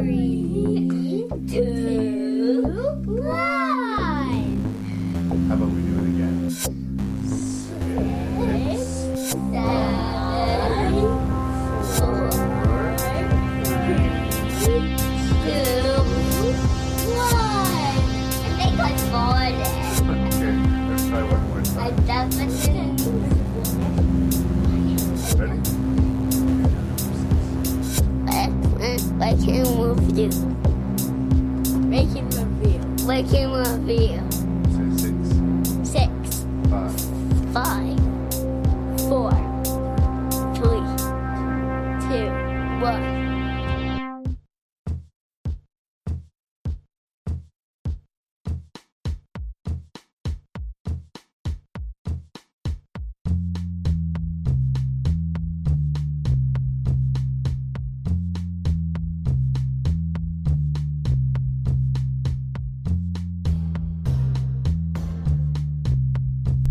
3, 2, 1. How about we do it again? 6, 7, 4, 3, 2, 1. I think I farted. Okay, let's try one more I time. definitely Ready? making review. Making review. Making review. Say 6, 6, 5, 5, 4, 3, 2, 1.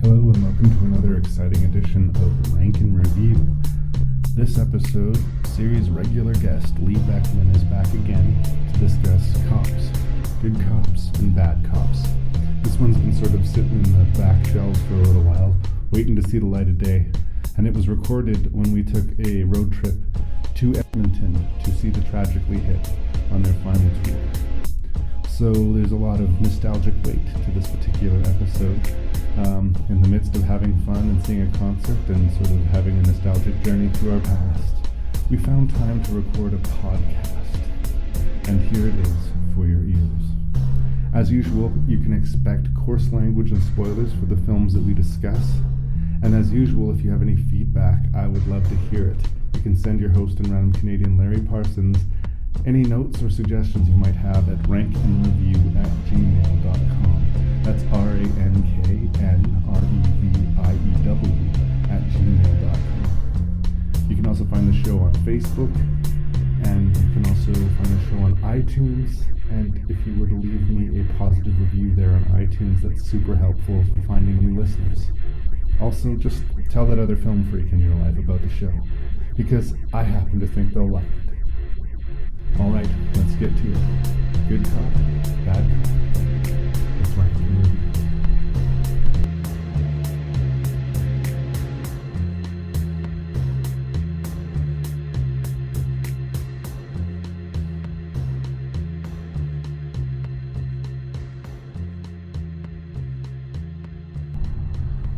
Hello and welcome to another exciting edition of Rank and Review. This episode, series regular guest Lee Beckman is back again to discuss cops, good cops and bad cops. This one's been sort of sitting in the back shelves for a little while, waiting to see the light of day, and it was recorded when we took a road trip to Edmonton to see the Tragically Hip on their final tour. So there's a lot of nostalgic weight to this particular episode. In the midst of having fun and seeing a concert and sort of having a nostalgic journey through our past, we found time to record a podcast. And here it is for your ears. As usual, you can expect coarse language and spoilers for the films that we discuss. And as usual, if you have any feedback, I would love to hear it. You can send your host and random Canadian Larry Parsons any notes or suggestions you might have at rankandreview@gmail.com. That's ranknreview@gmail.com. You can also find the show on Facebook, and you can also find the show on iTunes. And if you were to leave me a positive review there on iTunes, that's super helpful for finding new listeners. Also, just tell that other film freak in your life about the show, because I happen to think they'll like it. Alright, let's get to it. Good cop, bad cop. Let's rank and review.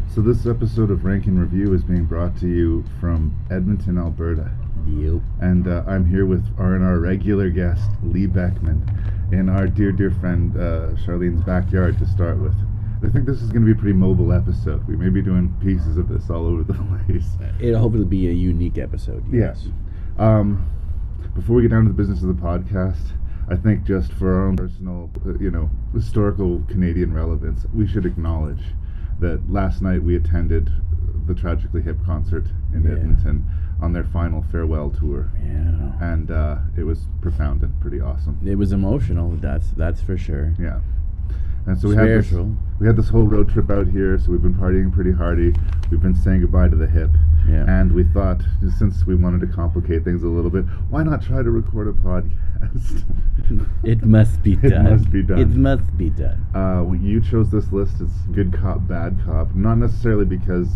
So this episode of Rank and Review is being brought to you from Edmonton, Alberta. Yep. And I'm here with our regular guest, Lee Beckman, in our dear friend Charlene's backyard to start with. I think this is going to be a pretty mobile episode. We may be doing pieces of this all over the place. It'll hopefully be a unique episode. Yes. Before we get down to the business of the podcast, I think just for our own personal, historical Canadian relevance, we should acknowledge that last night we attended the Tragically Hip concert in Edmonton on their final farewell tour. Yeah. And it was profound and pretty awesome. It was emotional, that's for sure. Yeah. And so Spiritual. we had this whole road trip out here, so we've been partying pretty hardy. We've been saying goodbye to the hip. Yeah. And we thought, since we wanted to complicate things a little bit, why not try to record a podcast? It must be done. It must be done. It must be done. You chose this list as good cop, bad cop, not necessarily because,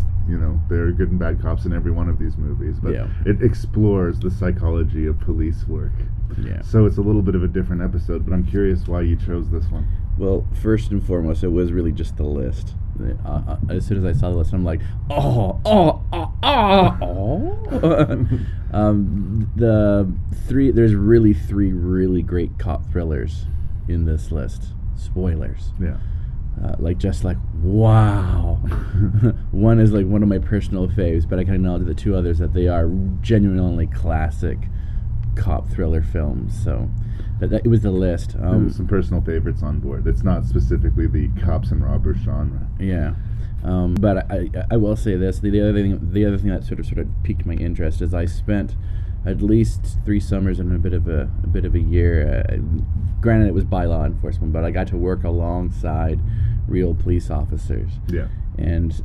there are good and bad cops in every one of these movies, but it explores the psychology of police work. Yeah. So it's a little bit of a different episode, but I'm curious why you chose this one. Well, first and foremost, it was really just the list. As soon as I saw the list, I'm like, there's really three really great cop thrillers in this list. Spoilers. Yeah. Wow. One is like one of my personal faves, but I can acknowledge the two others that they are genuinely classic cop thriller films. So it was the list. There's some personal favorites on board. It's not specifically the cops and robbers genre. Yeah. But I will say this: the other thing that sort of piqued my interest is I spent at least 3 summers and a bit of a year. Granted, it was by law enforcement, but I got to work alongside real police officers. Yeah. And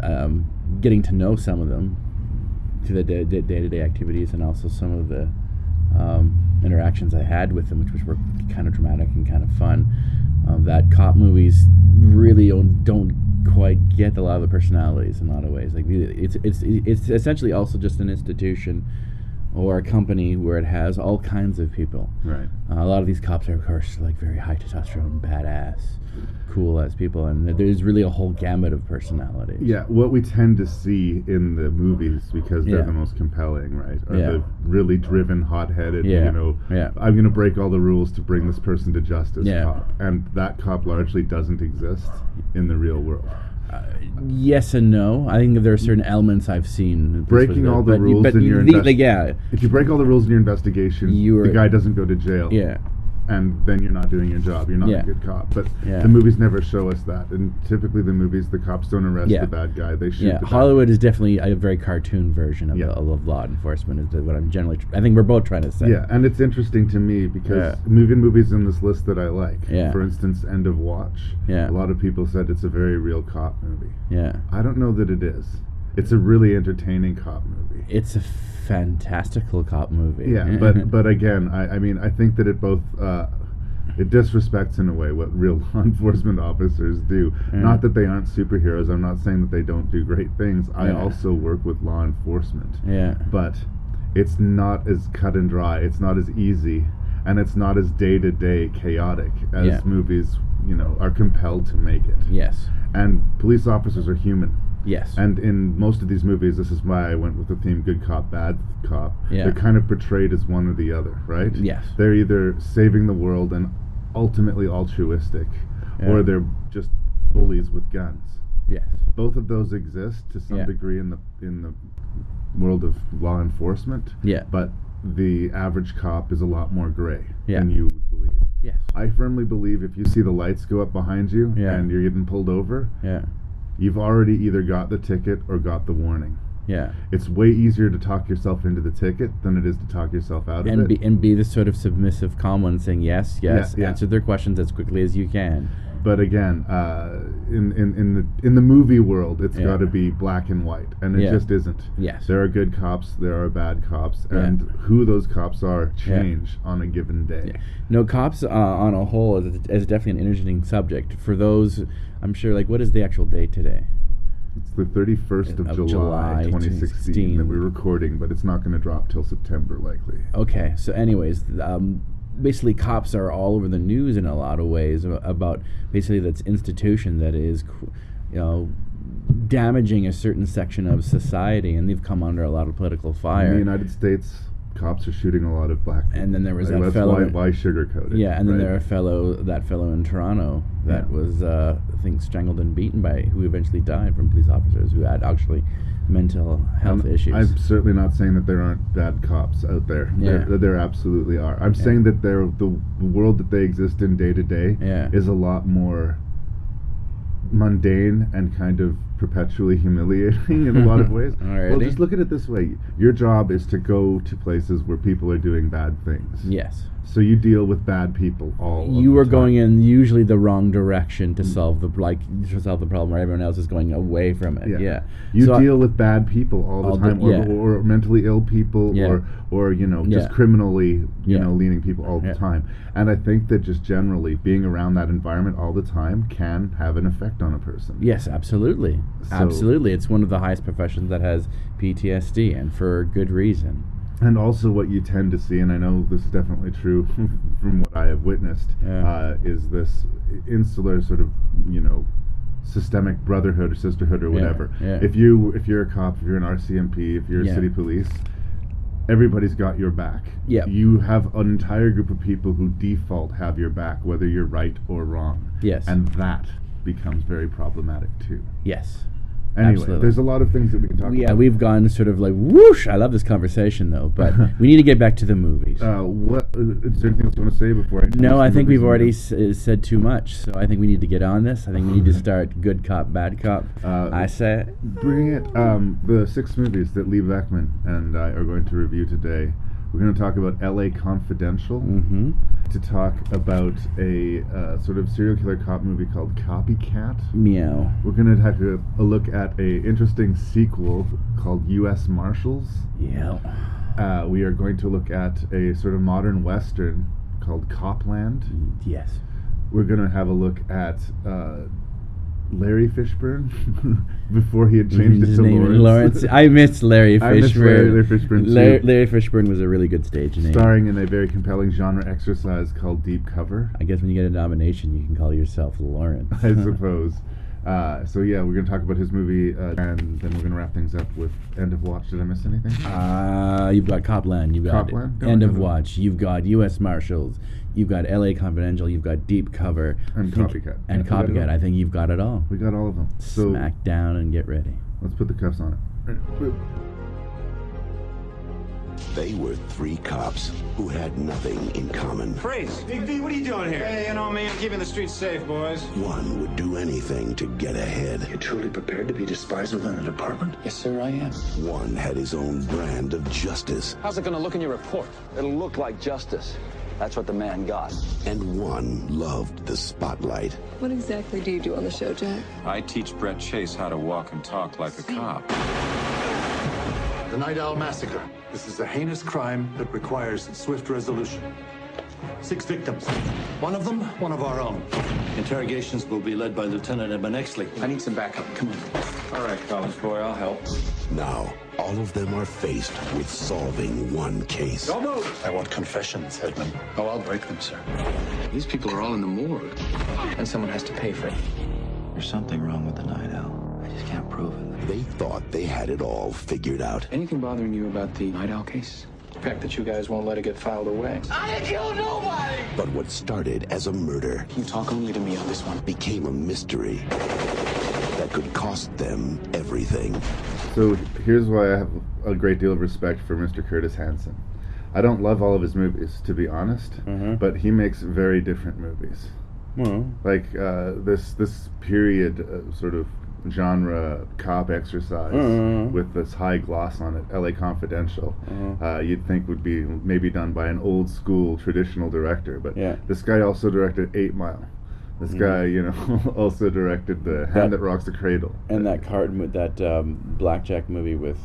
getting to know some of them through the day-to-day activities, and also some of the interactions I had with them, which were kind of dramatic and kind of fun. That cop movies really don't quite get a lot of the personalities in a lot of ways. Like it's essentially also just an institution or a company where it has all kinds of people. Right. A lot of these cops are, of course, like very high testosterone, badass, cool as people, and there's really a whole gamut of personalities. Yeah, what we tend to see in the movies, because they're the most compelling, right, are the really driven, hot-headed, I'm going to break all the rules to bring this person to justice cop. And that cop largely doesn't exist in the real world. Yes and no. I think there are certain elements I've seen. Breaking all the rules in your investigation. If you break all the rules in your investigation, the guy doesn't go to jail. Yeah. And then you're not doing your job. You're not a good cop. But the movies never show us that. And typically the movies, the cops don't arrest the bad guy. They shoot the bad Hollywood is definitely a very cartoon version of law enforcement, is what I'm generally... I think we're both trying to say. Yeah, and it's interesting to me because movies in this list that I like, for instance, End of Watch, a lot of people said it's a very real cop movie. Yeah. I don't know that it is. It's a really entertaining cop movie. It's a fantastical cop movie. Yeah, but again, I mean, I think that it both it disrespects in a way what real law enforcement officers do. Not that they aren't superheroes. I'm not saying that they don't do great things. I also work with law enforcement. Yeah. But it's not as cut and dry. It's not as easy, and it's not as day-to-day chaotic as movies, are compelled to make it. Yes. And police officers are human. Yes. And in most of these movies, this is why I went with the theme good cop, bad cop. Yeah. They're kind of portrayed as one or the other, right? Yes. They're either saving the world and ultimately altruistic, or they're just bullies with guns. Yes. Both of those exist to some degree in the world of law enforcement. Yeah. But the average cop is a lot more gray than you would believe. Yes. I firmly believe if you see the lights go up behind you and you're getting pulled over, you've already either got the ticket or got the warning. Yeah. It's way easier to talk yourself into the ticket than it is to talk yourself out of it. And be the sort of submissive, calm one saying yes, answer their questions as quickly as you can. But again, in the movie world, it's got to be black and white, and it just isn't. Yes. There are good cops, there are bad cops, and who those cops are change on a given day. Yeah. No, cops on a whole is definitely an interesting subject. For those, I'm sure, like, what is the actual date today? It's the 31st of July 2016 that we're recording, but it's not going to drop till September, likely. Okay, so anyways, basically cops are all over the news in a lot of ways about basically that's institution that is, damaging a certain section of society, and they've come under a lot of political fire. In the United States, cops are shooting a lot of black people. And then there was that fellow. Why sugarcoat it? Yeah, and then there that fellow in Toronto that was, I think, strangled and beaten by who eventually died from police officers who had actually mental health issues. I'm certainly not saying that there aren't bad cops out there. Yeah. There absolutely are. I'm saying that the world that they exist in day to day is a lot more mundane and kind of perpetually humiliating in a lot of ways. Well, just look at it this way. Your job is to go to places where people are doing bad things. Yes. So you deal with bad people all You the are time. going in usually the wrong direction to solve the problem where everyone else is going away from it. Yeah. You deal with bad people all the time, or mentally ill people, or just criminally leaning people all the time. And I think that just generally being around that environment all the time can have an effect on a person. Yes, absolutely. Absolutely. It's one of the highest professions that has PTSD, and for good reason. And also what you tend to see, and I know this is definitely true from what I have witnessed, is this insular sort of, systemic brotherhood or sisterhood or whatever. If you're a cop, if you're an RCMP, if you're city police, everybody's got your back. Yeah. You have an entire group of people who default have your back, whether you're right or wrong. Yes. And that becomes very problematic too. Yes. Anyway, Absolutely. There's a lot of things that we can talk about. Yeah, we've gone sort of like whoosh. I love this conversation though, but we need to get back to the movies. Is there anything else you want to say before I? No, I think we've already said too much, so I think we need to get on this. I think we need to start good cop, bad cop. I say bring it. The 6 movies that Lee Beckman and I are going to review today. We're going to talk about L.A. Confidential, to talk about a sort of serial killer cop movie called Copycat. Meow. We're going to take a look at a interesting sequel called U.S. Marshals. Yeah. We are going to look at a sort of modern Western called Copland. Yes. We're going to have a look at Larry Fishburne before he had changed His it to name is Lawrence. I miss Larry Fishburne. I miss Larry Fishburne, too. Larry Fishburne was a really good stage name. Starring in a very compelling genre exercise called Deep Cover, I guess when you get a nomination, you can call yourself Lawrence. I suppose. So yeah, we're going to talk about his movie, and then we're going to wrap things up with End of Watch. Did I miss anything? You've got Copland, you've got Copland? End of Watch, you've got U.S. Marshals, you've got L.A. Confidential, you've got Deep Cover. And Copycat. And Yeah, we got it Copycat. all. I think you've got it all. We got all of them. So Smack down and get ready. let's put the cuffs on it. They were three cops who had nothing in common. Freeze! Big V, what are you doing here? Hey, you know me, I'm keeping the streets safe, boys. One would do anything to get ahead. You're truly prepared to be despised within a department? Yes, sir, I am. One had his own brand of justice, How's it gonna look in your report? It'll look like justice. That's what the man got. and one loved the spotlight. What exactly do you do on the show, Jack? I teach Brett Chase how to walk and talk like a cop. The Night Owl Massacre. This is a heinous crime that requires swift resolution. 6 victims. One of them, one of our own. Interrogations will be led by Lieutenant Edmund Exley. I need some backup. Come on. All right, college boy, I'll help. Now, all of them are faced with solving one case. Don't move! I want confessions, Edmund. Oh, I'll break them, sir. These people are all in the morgue. And someone has to pay for it. There's something wrong with the Night Owl. I just can't prove it. They thought they had it all figured out. Anything bothering you about the Night Owl case? The fact that you guys won't let it get filed away. But what started as a murder You talk only to me on this one. became a mystery that could cost them everything. So here's why I have a great deal of respect for Mr. Curtis Hanson. I don't love all of his movies, to be honest, but he makes very different movies. Well, Like this period sort of genre cop exercise with this high gloss on it, L.A. Confidential, you'd think would be maybe done by an old school traditional director, but Yeah. this guy also directed 8 Mile. This guy, also directed The Hand That Rocks the Cradle. and that blackjack movie with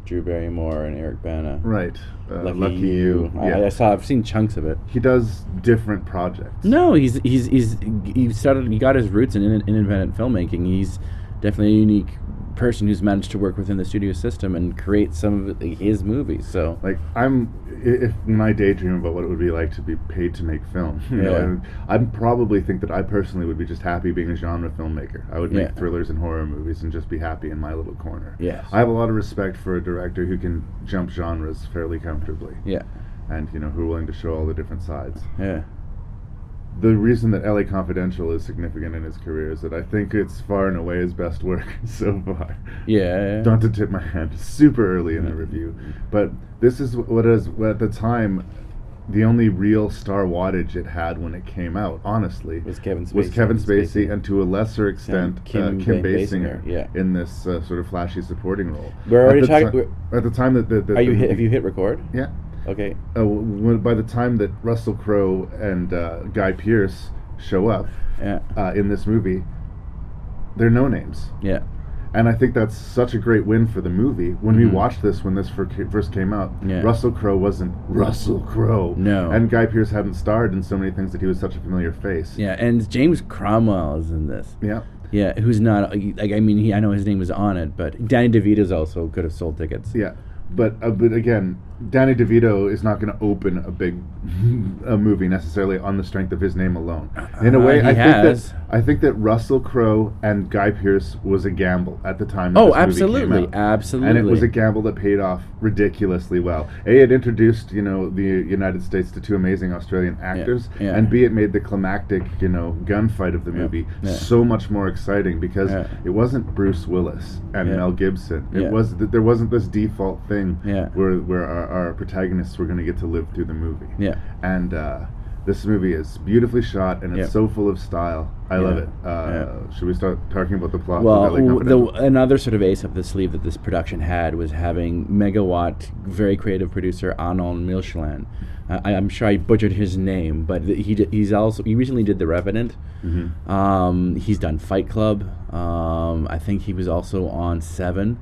Drew Barrymore and Eric Bana. Right. Lucky You. Yeah. I've seen chunks of it. He does different projects. No, he got his roots in independent filmmaking. He's definitely a unique person who's managed to work within the studio system and create some of his movies. So Like when I daydream about what it would be like to be paid to make film, I'd probably think that I personally would be just happy being a genre filmmaker. I would make Yeah. thrillers and horror movies and just be happy in my little corner. Yes. I have a lot of respect for a director who can jump genres fairly comfortably. yeah, And who are willing to show all the different sides. yeah. The reason that L.A. Confidential is significant in his career is that I think it's far and away his best work so far. Yeah. Not to tip my hand, super early in the review, but this is what at the time the only real star wattage it had when it came out. Honestly, Was Kevin Spacey. was Kevin Spacey, and to a lesser extent Kim Basinger, yeah. in this sort of flashy supporting role. We're already At the talking- ti- At the time that the Have you movie- hit record? Yeah. Okay. By the time that Russell Crowe and Guy Pearce show up Yeah. in this movie, they're no names. Yeah. And I think that's such a great win for the movie. When we watched this, when this first came out, Yeah. Russell Crowe wasn't Russell Crowe. No. And Guy Pearce hadn't starred in so many things that he was such a familiar face. Yeah, and James Cromwell is in this. Yeah. Yeah, who's not like I mean I know his name was on it, but Danny DeVito's also could have sold tickets. Yeah. But again, Danny DeVito is not going to open a movie necessarily on the strength of his name alone. In a way, I think that Russell Crowe and Guy Pearce was a gamble at the time. That this movie came out. Absolutely. And it was a gamble that paid off ridiculously well. A, it introduced the United States to 2 amazing Australian actors, yeah. and B, it made the climactic gunfight of the movie so much more exciting because it wasn't Bruce Willis and Mel Gibson. It was there wasn't this default thing where our protagonists were going to get to live through the movie. Yeah. And this movie is beautifully shot and it's so full of style. I love it. Should we start talking about the plot? Well, of LA Confidential? another sort of ace up the sleeve that this production had was having megawatt, very creative producer Arnaud Milchelin. I'm sure I butchered his name, but he recently did The Revenant. Mm-hmm. He's done Fight Club. I think he was also on Seven.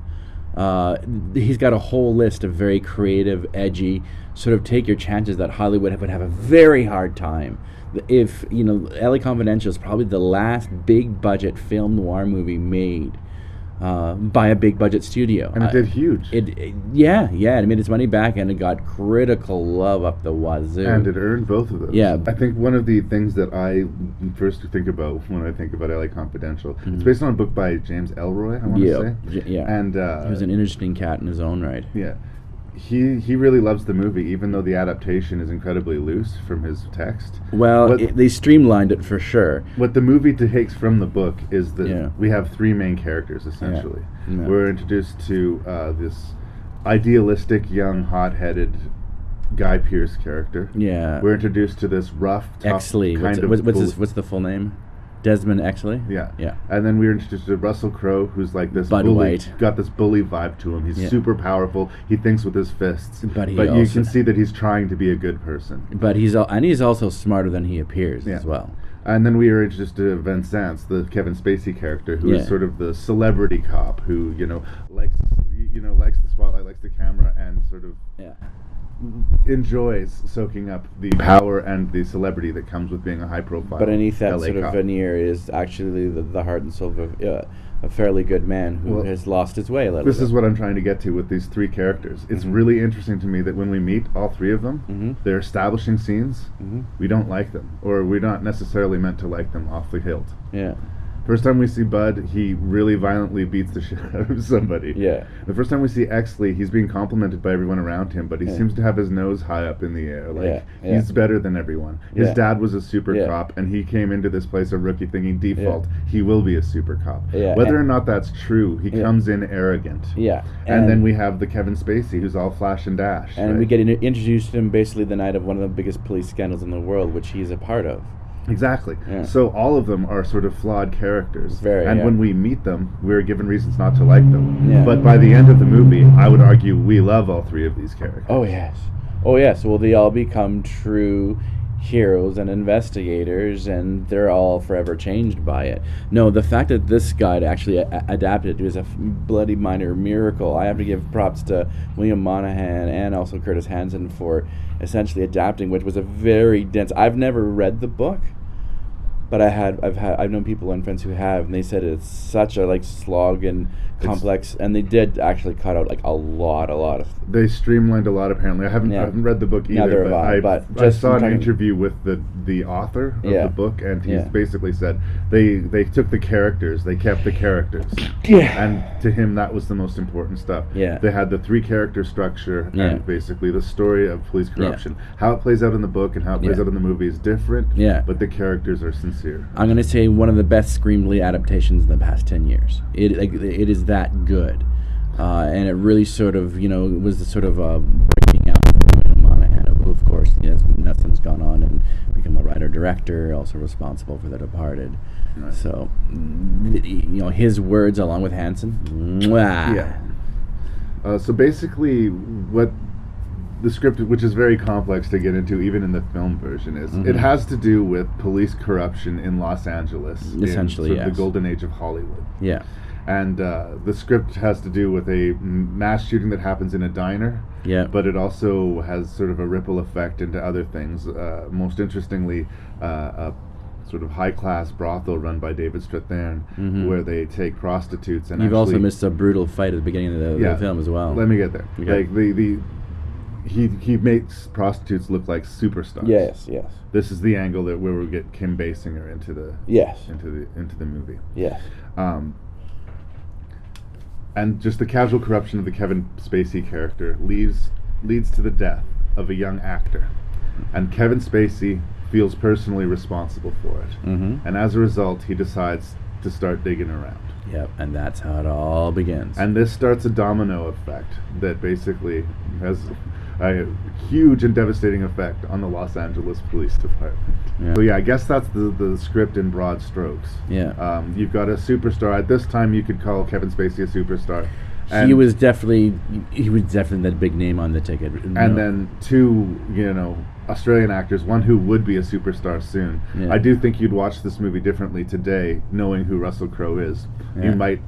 He's got a whole list of very creative, edgy, sort of take your chances that Hollywood would have a very hard time. If, LA Confidential is probably the last big budget film noir movie made by a big budget studio. And it did huge. It made its money back, and it got critical love up the wazoo. And it earned both of those. Yeah. I think one of the things that I first think about when I think about LA Confidential, it's based on a book by James Elroy, I want to say. Yeah. And he was an interesting cat in his own right. Yeah. He really loves the movie, even though the adaptation is incredibly loose from his text. Well, they streamlined it for sure. What the movie takes from the book is that we have three main characters, essentially. Yeah. We're introduced to this idealistic, young, hot-headed Guy Pearce character. Yeah. We're introduced to this rough, tough Exley. What's the full name? Desmond Exley? Yeah. Yeah. And then we're introduced to Russell Crowe, who's like this Bud bully, White. got this bully vibe to him. He's super powerful. He thinks with his fists. But you can see that he's trying to be a good person. But he's also smarter than he appears as well. And then we are introduced to Vincent, the Kevin Spacey character, who is sort of the celebrity cop who, likes the spotlight, likes the camera, and sort of enjoys soaking up the power and the celebrity that comes with being a high-profile. But underneath that LA sort of cop. veneer is actually the heart and soul of a fairly good man who has lost his way a little bit. This is what I'm trying to get to with these three characters. It's really interesting to me that when we meet all three of them, they're establishing scenes. We don't like them, or we're not necessarily meant to like them off the hilt. Yeah. First time we see Bud, he really violently beats the shit out of somebody. Yeah. The first time we see Exley, he's being complimented by everyone around him, but he seems to have his nose high up in the air. He's better than everyone. His dad was a super cop, and he came into this place a rookie thinking default, he will be a super cop. Yeah. Whether or not that's true, he comes in arrogant. Yeah. And then we have the Kevin Spacey, who's all flash and dash. And we get introduced to him basically the night of one of the biggest police scandals in the world, which he's a part of. Exactly. Yeah. So all of them are sort of flawed characters. And when we meet them, we're given reasons not to like them. Yeah. But by the end of the movie, I would argue we love all three of these characters. Oh, yes. Well, they all become true heroes and investigators, and they're all forever changed by it. No, the fact that this guy actually adapted it is a bloody minor miracle. I have to give props to William Monahan and also Curtis Hanson for essentially adapting, which was a very dense. I've never read the book, but I've known people and friends who have, and they said it's such a slog and complex, and they did actually cut out a lot of. They streamlined a lot. Apparently, I haven't read the book either. But I saw an interview with the author of the book, and he basically said they took the characters, they kept the characters, and to him that was the most important stuff. They had the three character structure and basically the story of police corruption. How it plays out in the book and how it plays out in the movie is different. But the characters are sincere. I'm going to say one of the best screenplay adaptations in the past 10 years. It is that good. And it really sort of, was the sort of breaking out for William Monahan, who, of course, has since gone on and become a writer-director, also responsible for The Departed. Right. So, his words along with Hanson. Mwah. Yeah. So basically, what the script, which is very complex to get into even in the film version, is it has to do with police corruption in Los Angeles, essentially, in the golden age of Hollywood. Yeah. And the script has to do with a mass shooting that happens in a diner. Yeah. But it also has sort of a ripple effect into other things. Most interestingly, a sort of high-class brothel run by David Strathairn, where they take prostitutes and you've also missed a brutal fight at the beginning of the film as well. Let me get there. Okay. He makes prostitutes look like superstars. Yes. This is the angle where we get Kim Basinger into the into the movie. Yes. And just the casual corruption of the Kevin Spacey character leads to the death of a young actor, and Kevin Spacey feels personally responsible for it. And as a result, he decides to start digging around. Yep, and that's how it all begins. And this starts a domino effect that basically has a huge and devastating effect on the Los Angeles Police Department. Yeah. So I guess that's the script in broad strokes. Yeah. You've got a superstar. At this time, you could call Kevin Spacey a superstar. he was definitely that big name on the ticket. And then two, Australian actors, one who would be a superstar soon. Yeah. I do think you'd watch this movie differently today, knowing who Russell Crowe is. Yeah. You might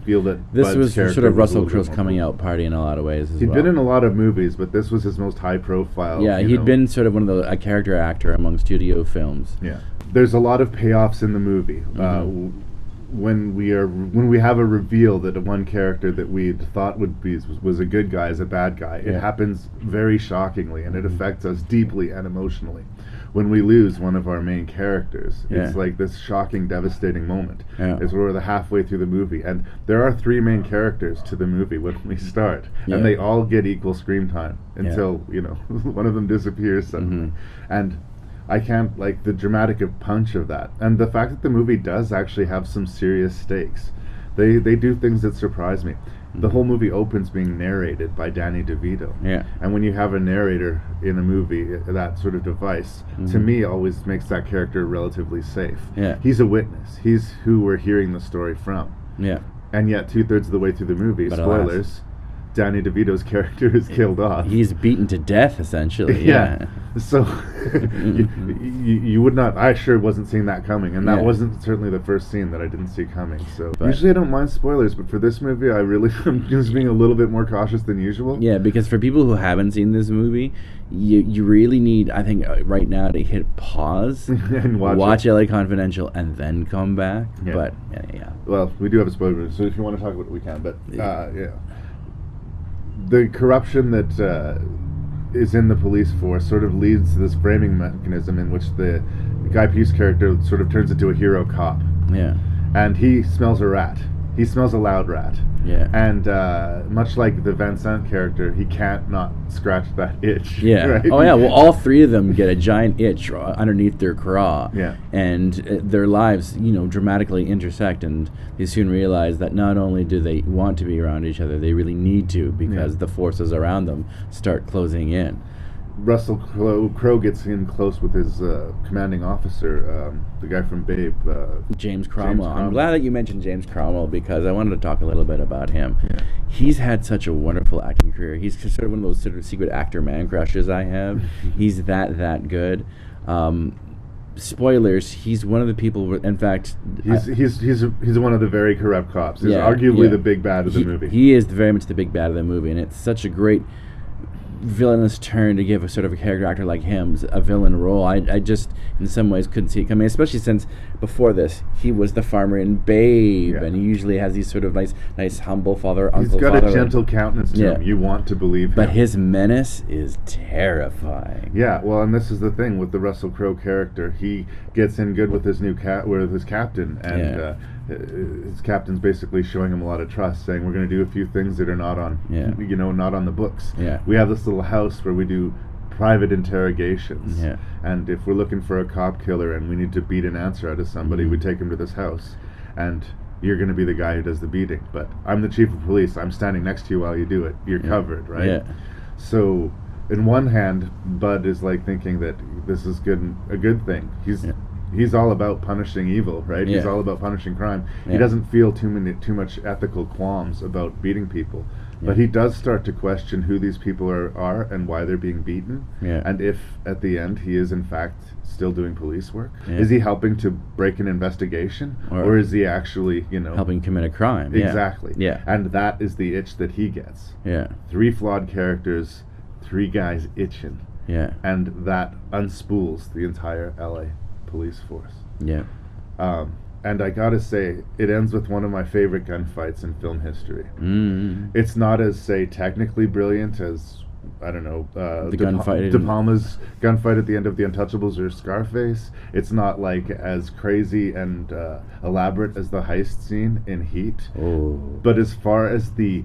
feel that This Bud's was character sort of was a Russell little Crowe's bit more coming cool. out party in a lot of ways as He'd well. been in a lot of movies, but this was his most high profile. Yeah, he'd been sort of a character actor among studio films. Yeah, there's a lot of payoffs in the movie. Mm-hmm. When we have a reveal that one character that we thought was a good guy is a bad guy, it happens very shockingly, and it affects us deeply and emotionally. When we lose one of our main characters, it's like this shocking, devastating moment. It's where we're halfway through the movie, and there are three main characters to the movie when we start, and they all get equal screen time until one of them disappears suddenly, and I can't, like, the dramatic punch of that. And the fact that the movie does actually have some serious stakes. They do things that surprise me. The whole movie opens being narrated by Danny DeVito. Yeah. And when you have a narrator in a movie, that sort of device, to me, always makes that character relatively safe. Yeah. He's a witness. He's who we're hearing the story from. Yeah. And yet, 2/3 of the way through the movie, But spoilers, Danny DeVito's character is killed off. He's beaten to death, essentially. Yeah. So you would not. I sure wasn't seeing that coming, and that wasn't certainly the first scene that I didn't see coming. So usually I don't mind spoilers, but for this movie, I'm just being a little bit more cautious than usual. Yeah, because for people who haven't seen this movie, you really need, I think, right now to hit pause and watch LA Confidential and then come back. Yeah. But Well, we do have a spoiler, so if you want to talk about it, we can. But the corruption that is in the police force sort of leads to this framing mechanism in which the Guy Pearce character sort of turns into a hero cop. Yeah. And he smells a rat. He smells a loud rat. Yeah. And much like the Vincent character, he can't not scratch that itch. Yeah. Right? Oh, yeah. Well, all three of them get a giant itch underneath their craw. Yeah. And their lives, dramatically intersect, and they soon realize that not only do they want to be around each other, they really need to, because the forces around them start closing in. Russell Crowe gets in close with his commanding officer, the guy from Babe. James Cromwell. I'm glad that you mentioned James Cromwell, because I wanted to talk a little bit about him. Yeah. He's had such a wonderful acting career. He's sort of one of those sort of secret actor man crushes I have. He's that good. Spoilers, he's one of the people, in fact... He's one of the very corrupt cops. He's arguably the big bad of the movie. He is very much the big bad of the movie, and it's such a great villainous turn to give a sort of a character actor like him a villain role. I just in some ways couldn't see it coming, especially since before this he was the farmer in Babe, and he usually has these sort of nice humble uncle. He's got a gentle countenance to him. You want to believe him. But his menace is terrifying. Yeah, well, and this is the thing with the Russell Crowe character. He gets in good with his with his captain, and his captain's basically showing him a lot of trust, saying we're going to do a few things that are not on, not on the books. Yeah. We have this little house where we do private interrogations. Yeah. And if we're looking for a cop killer and we need to beat an answer out of somebody, we take him to this house. And you're going to be the guy who does the beating. But I'm the chief of police. I'm standing next to you while you do it. You're covered, right? Yeah. So, in one hand, Bud is like thinking that this is a good thing. He's all about punishing evil, right? Yeah. He's all about punishing crime. Yeah. He doesn't feel too much ethical qualms about beating people. But he does start to question who these people are and why they're being beaten. Yeah. And if, at the end, he is in fact still doing police work. Yeah. Is he helping to break an investigation? Or is he actually, helping commit a crime? Exactly. Yeah. And that is the itch that he gets. Yeah. 3 flawed characters, 3 guys itching. Yeah. And that unspools the entire LA police force. Yeah. And I gotta say, it ends with one of my favorite gunfights in film history. Mm. It's not as, say, technically brilliant as, I don't know, the gunfight. De Palma's gunfight at the end of The Untouchables or Scarface. It's not like as crazy and elaborate as the heist scene in Heat. Oh. But as far as the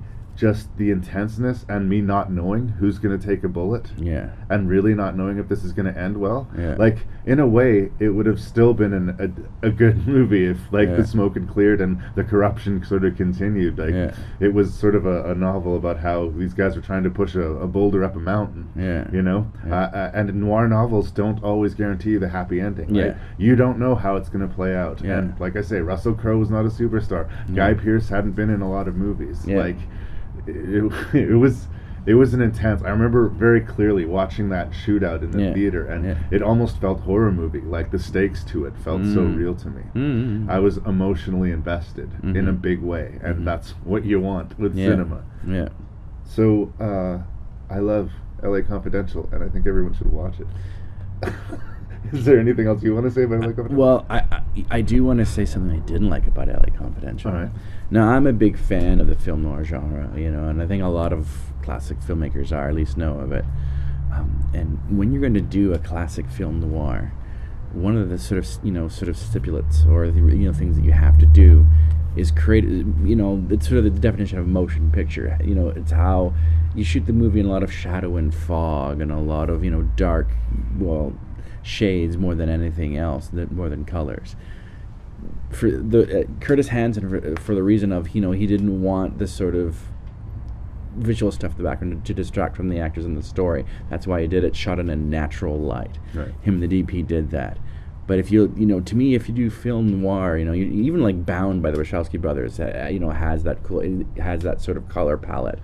intenseness and me not knowing who's going to take a bullet, and really not knowing if this is going to end well, like, in a way, it would have still been a good movie if, like, the smoke had cleared and the corruption sort of continued. Like, it was sort of a novel about how these guys were trying to push a boulder up a mountain, and noir novels don't always guarantee you the happy ending. Right? You don't know how it's going to play out. And like I say, Russell Crowe was not a superstar. Guy Pearce hadn't been in a lot of movies. Like, it was an intense. I remember very clearly watching that shootout in the theater, and it almost felt horror movie. Like the stakes to it felt so real to me. Mm-hmm. I was emotionally invested in a big way, and that's what you want with cinema. Yeah. So I love L.A. Confidential, and I think everyone should watch it. Is there anything else you want to say about L.A. Confidential? Well, I do want to say something I didn't like about L.A. Confidential. All right. Now, I'm a big fan of the film noir genre, and I think a lot of classic filmmakers are, at least know of it. And when you're going to do a classic film noir, one of the sort of stipulates or the things that you have to do is create, it's sort of the definition of motion picture. It's how you shoot the movie in a lot of shadow and fog and a lot of dark, shades more than anything else, more than colors. For the Curtis Hanson, for the reason of he didn't want this sort of visual stuff in the background to distract from the actors in the story. That's why he did it. Shot in a natural light. Right. Him and the DP did that. But if to me, if you do film noir, even like Bound by the Wachowski brothers, has that sort of color palette.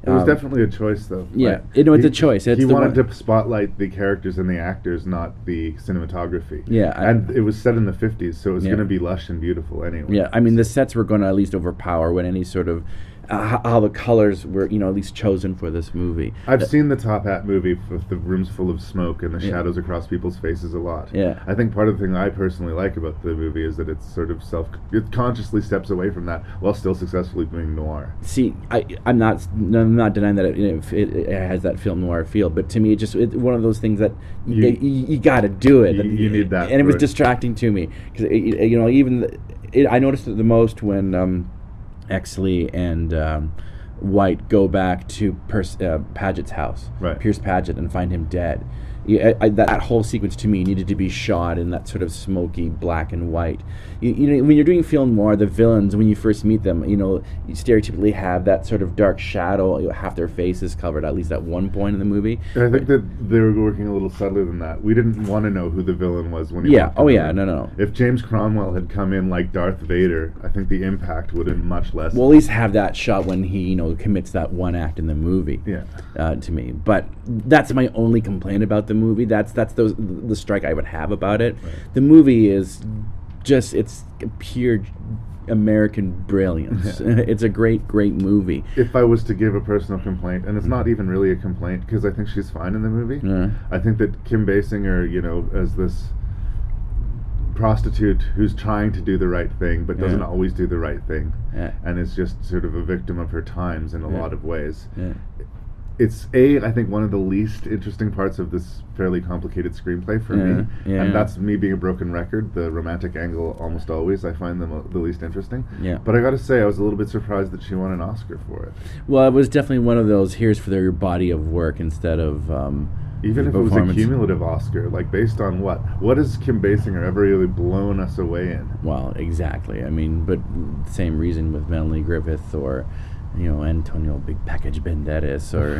It was definitely a choice, though. Yeah, it's a choice. He wanted to spotlight the characters and the actors, not the cinematography. Yeah, and it was set in the 50s, so it was going to be lush and beautiful anyway. Yeah, I mean, the sets were going to at least overpower when any sort of how the colors were, at least chosen for this movie. I've seen the Top Hat movie with the rooms full of smoke and the shadows across people's faces a lot. Yeah. I think part of the thing I personally like about the movie is that it's sort of it consciously steps away from that while still successfully being noir. See, I'm not denying that it has that film noir feel, but to me, it's one of those things that you got to do it. You need that. And it was distracting to me because I noticed it the most when Exley and White go back to Paget's house, Pierce Paget, and find him dead. That whole sequence to me needed to be shot in that sort of smoky black and white. When you're doing film noir, the villains, when you first meet them, you stereotypically have that sort of dark shadow, half their face is covered, at least at one point in the movie. And I think that they were working a little subtler than that. We didn't want to know who the villain was when he no. If James Cromwell had come in like Darth Vader, I think the impact would have been much less. Well, at least have that shot when he, commits that one act in the movie. Yeah. To me, but that's my only complaint about the movie. That's the strike I would have about it. Right. The movie is it's pure American brilliance. It's a great movie. If I was to give a personal complaint, and it's not even really a complaint because I think she's fine in the movie. I think that Kim Basinger, as this prostitute who's trying to do the right thing but doesn't always do the right thing, and is just sort of a victim of her times in a lot of ways. It's I think one of the least interesting parts of this fairly complicated screenplay for me, and that's me being a broken record. The romantic angle almost always I find them the least interesting. But I got to say I was a little bit surprised that she won an Oscar for it. Well, it was definitely one of those here's for their body of work instead of even if it was a cumulative Oscar, like based on what has Kim Basinger ever really blown us away in? Well, exactly. I mean, but same reason with Melanie Griffith or Antonio Big Package Banderas or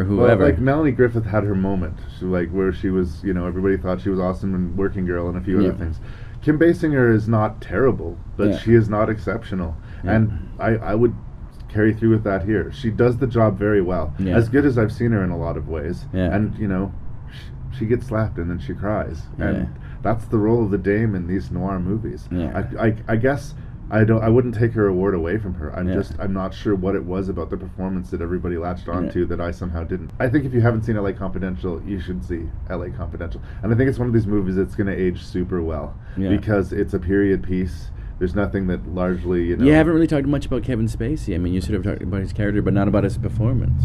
whoever. Well, like Melanie Griffith had her moment, where she was, everybody thought she was awesome in Working Girl and a few other things. Kim Basinger is not terrible, but she is not exceptional, and I would carry through with that here. She does the job very well, as good as I've seen her in a lot of ways, and she gets slapped and then she cries, and that's the role of the dame in these noir movies. I guess I wouldn't take her award away from her. I'm not sure what it was about the performance that everybody latched onto that I somehow didn't. I think if you haven't seen L.A. Confidential, you should see L.A. Confidential. And I think it's one of these movies that's going to age super well because it's a period piece. There's nothing that largely, You haven't really talked much about Kevin Spacey. I mean, you sort of talked about his character, but not about his performance.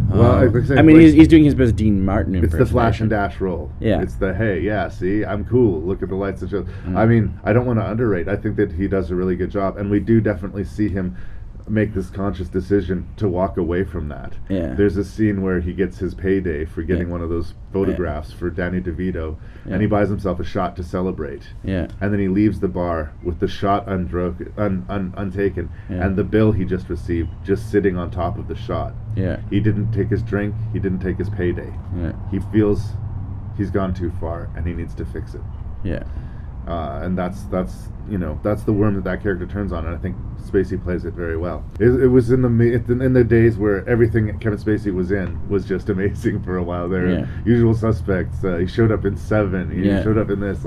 Well, he's doing his best Dean Martin impersonation. It's the flash and dash role. Yeah. It's the, see, I'm cool. Look at the lights and shows. I mean, I don't want to underrate. I think that he does a really good job. And we do definitely see him make this conscious decision to walk away from that. There's a scene where he gets his payday for getting one of those photographs for Danny DeVito, and he buys himself a shot to celebrate. And then he leaves the bar with the shot untaken, and the bill he just received just sitting on top of the shot. He didn't take his drink. He didn't take his payday. He feels he's gone too far, and he needs to fix it. and that's the worm that character turns on, and I think Spacey plays it very well. It was in the days where everything Kevin Spacey was in was just amazing for a while there. Yeah. Usual Suspects. He showed up in Seven. He showed up in this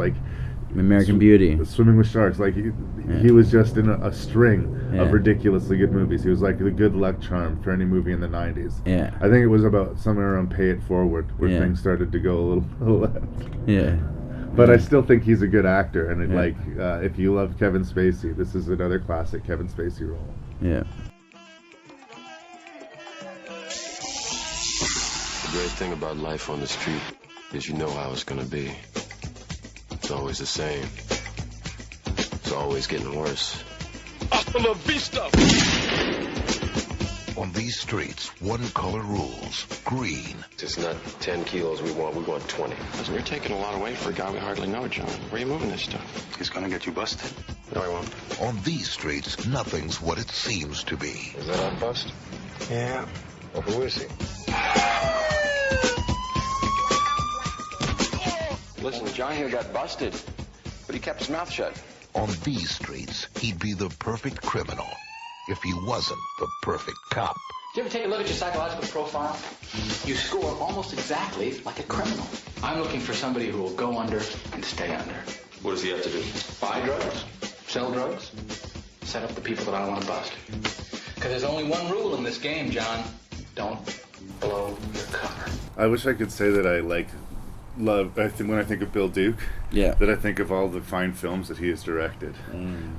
American Beauty. Swimming with Sharks. He was just in a string of ridiculously good movies. He was like the good luck charm for any movie in the 90s. Yeah. I think it was about somewhere around Pay It Forward where things started to go a little left. Yeah. But I still think he's a good actor, and if you love Kevin Spacey, this is another classic Kevin Spacey role. Yeah. The great thing about life on the street is you know how it's gonna be. It's always the same. It's always getting worse. Hasta la vista! On these streets, one color rules. Green. It's not 10 kilos we want 20. Listen, you're taking a lot away for a guy we hardly know, John. Where are you moving this stuff? He's gonna get you busted. No, he won't. On these streets, nothing's what it seems to be. Is that on bust? Yeah. Well, who is he? Listen, John here got busted, but he kept his mouth shut. On these streets, he'd be the perfect criminal if he wasn't the perfect cop. Did you ever take a look at your psychological profile? You score almost exactly like a criminal. I'm looking for somebody who will go under and stay under. What does he have to do? Buy drugs, sell drugs, set up the people that I want to bust. Because there's only one rule in this game, John. Don't blow your cover. I wish I could say that I love. When I think of Bill Duke, that I think of all the fine films that he has directed.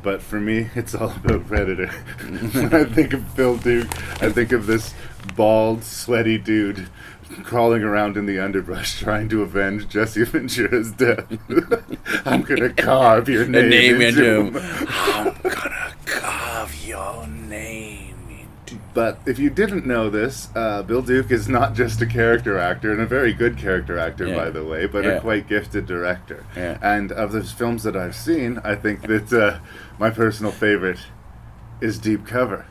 But for me, it's all about Predator. When I think of Bill Duke, I think of this bald, sweaty dude crawling around in the underbrush trying to avenge Jesse Ventura's death. I'm gonna carve your name into him. I'm gonna carve your name. But if you didn't know this, Bill Duke is not just a character actor, and a very good character actor, by the way, but a quite gifted director. Yeah. And of the films that I've seen, I think that my personal favorite is Deep Cover.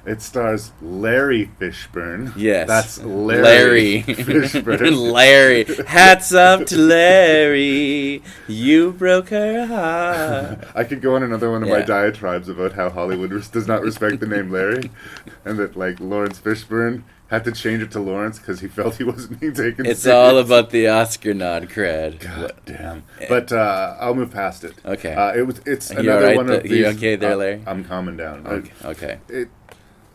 It stars Larry Fishburne. Yes. That's Larry Fishburne. Larry. Hats off to Larry. You broke her heart. I could go on another one of my diatribes about how Hollywood does not respect the name Larry, and that Lawrence Fishburne had to change it to Lawrence because he felt he wasn't being taken It's serious. all about the Oscar nod cred. God damn. But I'll move past it. Okay. It's You another right one of these. You okay there, Larry? I'm calming down. Okay.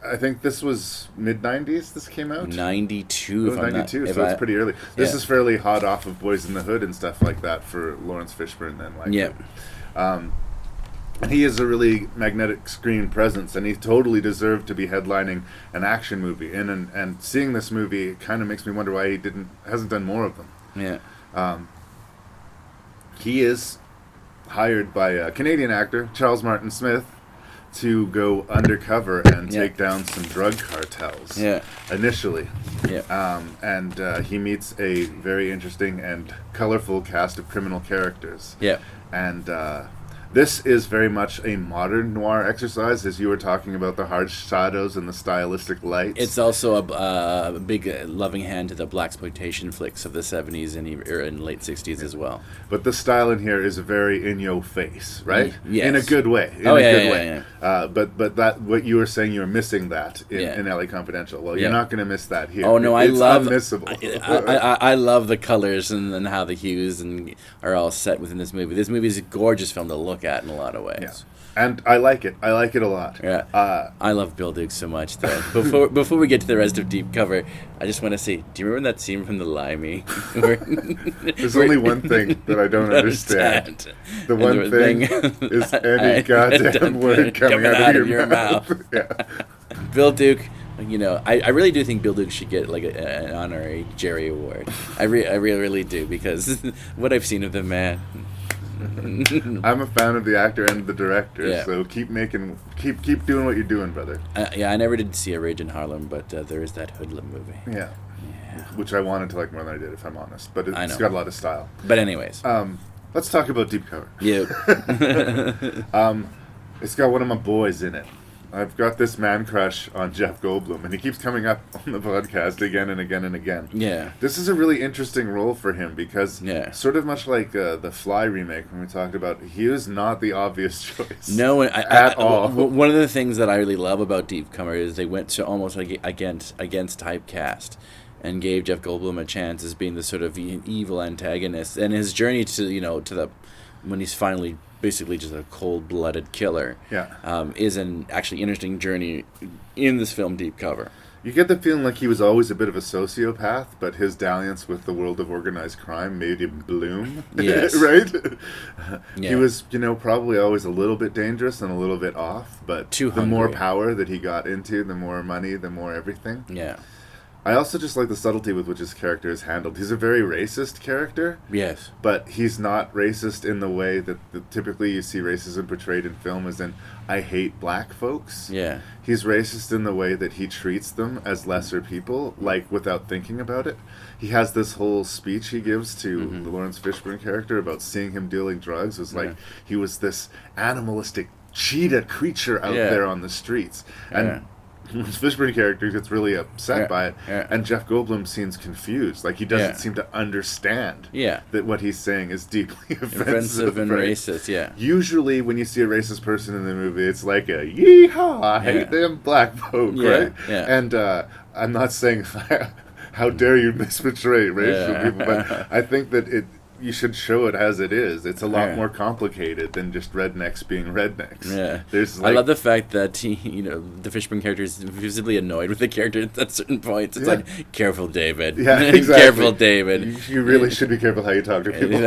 I think this was mid-90s this came out? 92. It was 92, so it's pretty early. This is fairly hot off of Boys in the Hood and stuff like that for Lawrence Fishburne then. He is a really magnetic screen presence, and he totally deserved to be headlining an action movie. And seeing this movie kind of makes me wonder why he hasn't done more of them. Yeah. He is hired by a Canadian actor, Charles Martin Smith, to go undercover and take down some drug cartels. Initially. And he meets a very interesting and colorful cast of criminal characters. And this is very much a modern noir exercise, as you were talking about the hard shadows and the stylistic lights. It's also a big loving hand to the blaxploitation flicks of the 70s and late 60s as well. But the style in here is very in your face, right? Yes. In a good way. Yeah. But that what you were saying, you were missing that in LA Confidential. Well, you're not going to miss that here. Oh no, it's unmissable. I love the colors and how the hues are all set within this movie. This movie is a gorgeous film to look at in a lot of ways. Yeah. And I like it. I like it a lot. Yeah. I love Bill Duke so much, though. Before we get to the rest of Deep Cover, I just want to say, do you remember that scene from The Limey? There's only one thing that I don't understand. The one thing is any goddamn word coming out of your mouth. Bill Duke, I really do think Bill Duke should get an honorary Jerry Award. I really do, because what I've seen of the man. I'm a fan of the actor and the director, so keep doing what you're doing, brother. I never did see A Rage in Harlem, but there is that Hoodlum movie. Yeah. Which I wanted to like more than I did, if I'm honest. But it's got a lot of style. But anyways, let's talk about Deep Cover. Yeah. It's got one of my boys in it. I've got this man crush on Jeff Goldblum, and he keeps coming up on the podcast again and again and again. Yeah. This is a really interesting role for him because, sort of much like the Fly remake when we talked about, he was not the obvious choice. No, at all. One of the things that I really love about Deep Comer is they went to almost like against typecast and gave Jeff Goldblum a chance as being the sort of evil antagonist, and his journey to when he's finally basically just a cold-blooded killer, is an actually interesting journey in this film, Deep Cover. You get the feeling like he was always a bit of a sociopath, but his dalliance with the world of organized crime made him bloom. Yes. Right? Yeah. He was, probably always a little bit dangerous and a little bit off, but the more power that he got into, the more money, the more everything. Yeah. I also just like the subtlety with which his character is handled. He's a very racist character. Yes. But he's not racist in the way that typically you see racism portrayed in film, as in, I hate black folks. Yeah. He's racist in the way that he treats them as lesser people, like, without thinking about it. He has this whole speech he gives to the Lawrence Fishburne character about seeing him dealing drugs. It was like he was this animalistic cheetah creature out there on the streets. And Lawrence Fishburne character gets really upset by it, and Jeff Goldblum seems confused. Like, he doesn't seem to understand that what he's saying is deeply offensive and racist. Yeah. Usually, when you see a racist person in the movie, it's like a yeehaw, I hate them black folk, right? Yeah. And I'm not saying how dare you misportray racial people, but I think that you should show it as it is. It's a lot more complicated than just rednecks being rednecks. Yeah. There's I love the fact that the Fishburne character is visibly annoyed with the character at certain points. It's like, careful, David. Yeah, exactly. Careful, David. You really should be careful how you talk to people.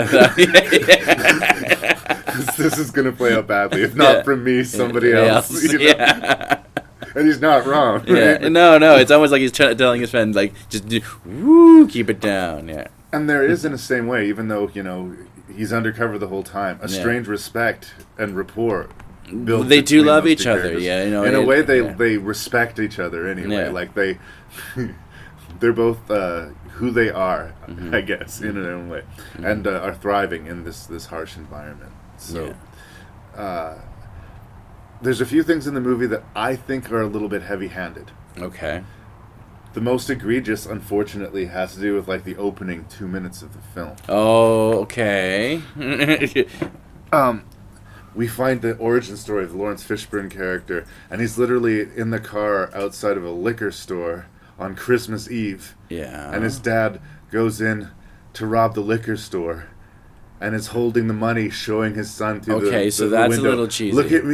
This is going to play out badly. If not from me, somebody else. And he's not wrong. Right? Yeah. No. It's almost like he's telling his friends, like, just keep it down. Yeah. And there is, in the same way, even though, he's undercover the whole time, a strange respect and rapport built. They do love each other, in a way, they respect each other anyway. Like, they're both who they are, I guess, in their own way, and are thriving in this harsh environment. So, there's a few things in the movie that I think are a little bit heavy-handed. Okay. The most egregious, unfortunately, has to do with, like, the opening 2 minutes of the film. Oh, okay. We find the origin story of the Lawrence Fishburne character, and he's literally in the car outside of a liquor store on Christmas Eve. Yeah. And his dad goes in to rob the liquor store and is holding the money, showing his son through the window. So that's a little cheesy. Look at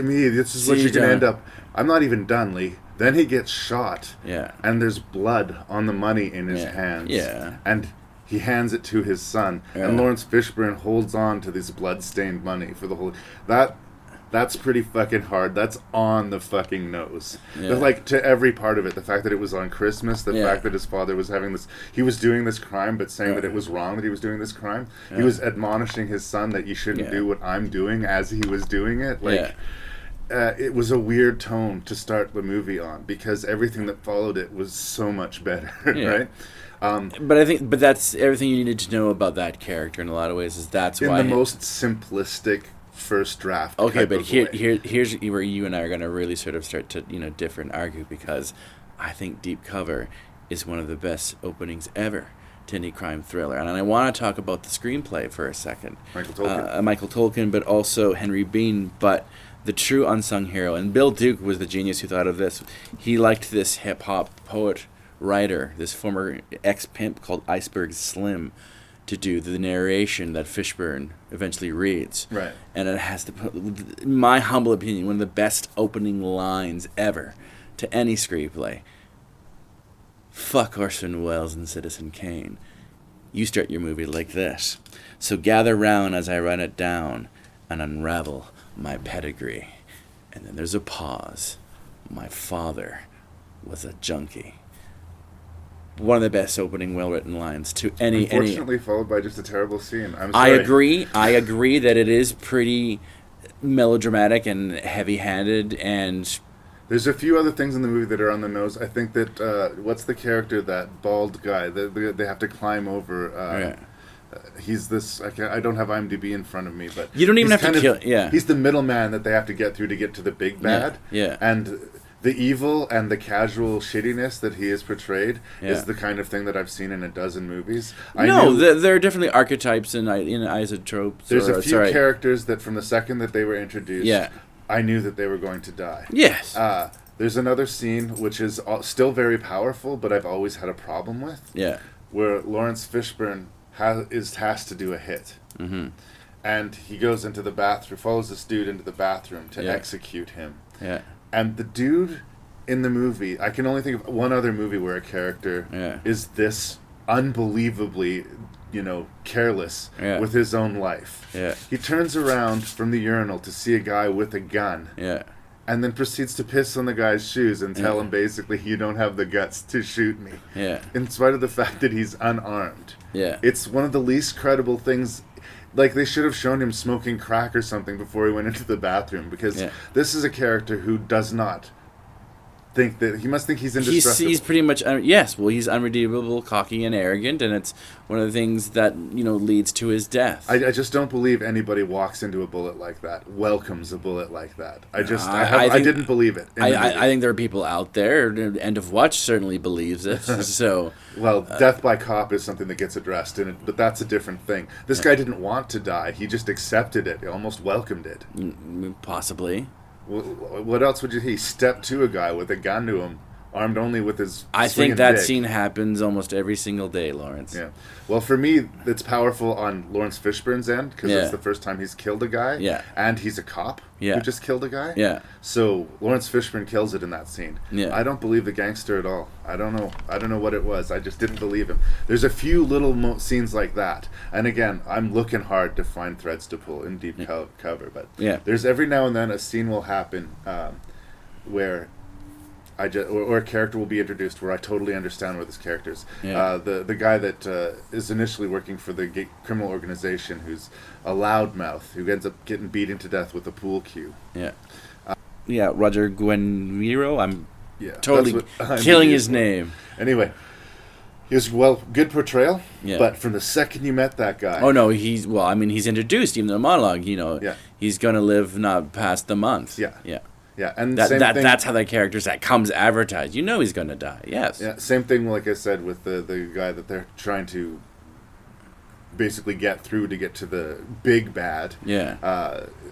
me, this is what you're going to end up. I'm not even done, Lee. Then he gets shot. Yeah. And there's blood on the money in his hands. Yeah. And he hands it to his son. Yeah. And Lawrence Fishburne holds on to this blood-stained money for the whole... That's pretty fucking hard. That's on the fucking nose. Yeah. Like, to every part of it. The fact that it was on Christmas. The fact that his father was having this... He was doing this crime, but saying that it was wrong that he was doing this crime. Yeah. He was admonishing his son that you shouldn't do what I'm doing as he was doing it. Like... it was a weird tone to start the movie on because everything that followed it was so much better, right? But that's everything you needed to know about that character in a lot of ways. That's why in the most simplistic first draft. Okay, but here's where you and I are going to really sort of start to differ and argue, because I think Deep Cover is one of the best openings ever to any crime thriller, and I want to talk about the screenplay for a second. Michael Tolkien, but also Henry Bean, but the true unsung hero, and Bill Duke was the genius who thought of this. He liked this hip-hop poet writer, this former ex-pimp called Iceberg Slim, to do the narration that Fishburne eventually reads. Right. And it has in my humble opinion, one of the best opening lines ever to any screenplay. Fuck Orson Welles and Citizen Kane. You start your movie like this. So gather round as I run it down and unravel my pedigree. And then there's a pause. My father was a junkie. One of the best opening, well-written lines to any... Unfortunately, followed by just a terrible scene. I'm sorry. I agree that it is pretty melodramatic and heavy-handed, and... There's a few other things in the movie that are on the nose. I think that, what's the character, that bald guy? They have to climb over... he's this. I don't have IMDb in front of me, but you don't even have to kill. Yeah, he's the middleman that they have to get through to get to the big bad. Yeah. And the evil and the casual shittiness that he is portrayed is the kind of thing that I've seen in a dozen movies. There are definitely archetypes in isotropes. There's a few characters that from the second that they were introduced, I knew that they were going to die. Yes. There's another scene which is still very powerful, but I've always had a problem with. Yeah. Where Lawrence Fishburne has to do a hit. Mm-hmm. And he goes into the bathroom, follows this dude into the bathroom to execute him. Yeah. And the dude in the movie, I can only think of one other movie where a character is this unbelievably, careless with his own life. Yeah. He turns around from the urinal to see a guy with a gun. Yeah. And then proceeds to piss on the guy's shoes and tell him basically, you don't have the guts to shoot me. Yeah. In spite of the fact that he's unarmed. Yeah. It's one of the least credible things. Like, they should have shown him smoking crack or something before he went into the bathroom. Because this is a character who does not think that... He must think he's indestructible. He's pretty much... he's unredeemable, cocky, and arrogant. And it's one of the things that, leads to his death. I just don't believe anybody walks into a bullet like that, welcomes a bullet like that. I didn't believe it. I think there are people out there, End of Watch certainly believes it. So... Well, death by cop is something that gets addressed in it, but that's a different thing. This guy didn't want to die. He just accepted it. He almost welcomed it. Possibly. What else would he step to a guy with a gun to him, armed only with his I think that scene happens almost every single day, Lawrence. Yeah. Well, for me, it's powerful on Lawrence Fishburne's end, because it's the first time he's killed a guy. Yeah. And he's a cop who just killed a guy. Yeah. So Lawrence Fishburne kills it in that scene. Yeah. I don't believe the gangster at all. I don't know what it was. I just didn't believe him. There's a few little scenes like that. And again, I'm looking hard to find threads to pull in deep cover. But there's every now and then a scene will happen where... or a character will be introduced where I totally understand where this character is. Yeah. The guy that is initially working for the criminal organization, who's a loudmouth, who ends up getting beaten to death with a pool cue. Yeah. Roger Guenviro. I'm totally killing his name. Anyway, he was good portrayal. Yeah. But from the second you met that guy, oh no, he's introduced even in the monologue. He's going to live not past the month. Yeah. Yeah, and that's how that character's that comes advertised. He's going to die. Yes. Yeah, same thing. Like I said, with the guy that they're trying to basically get through to get to the big bad. Yeah.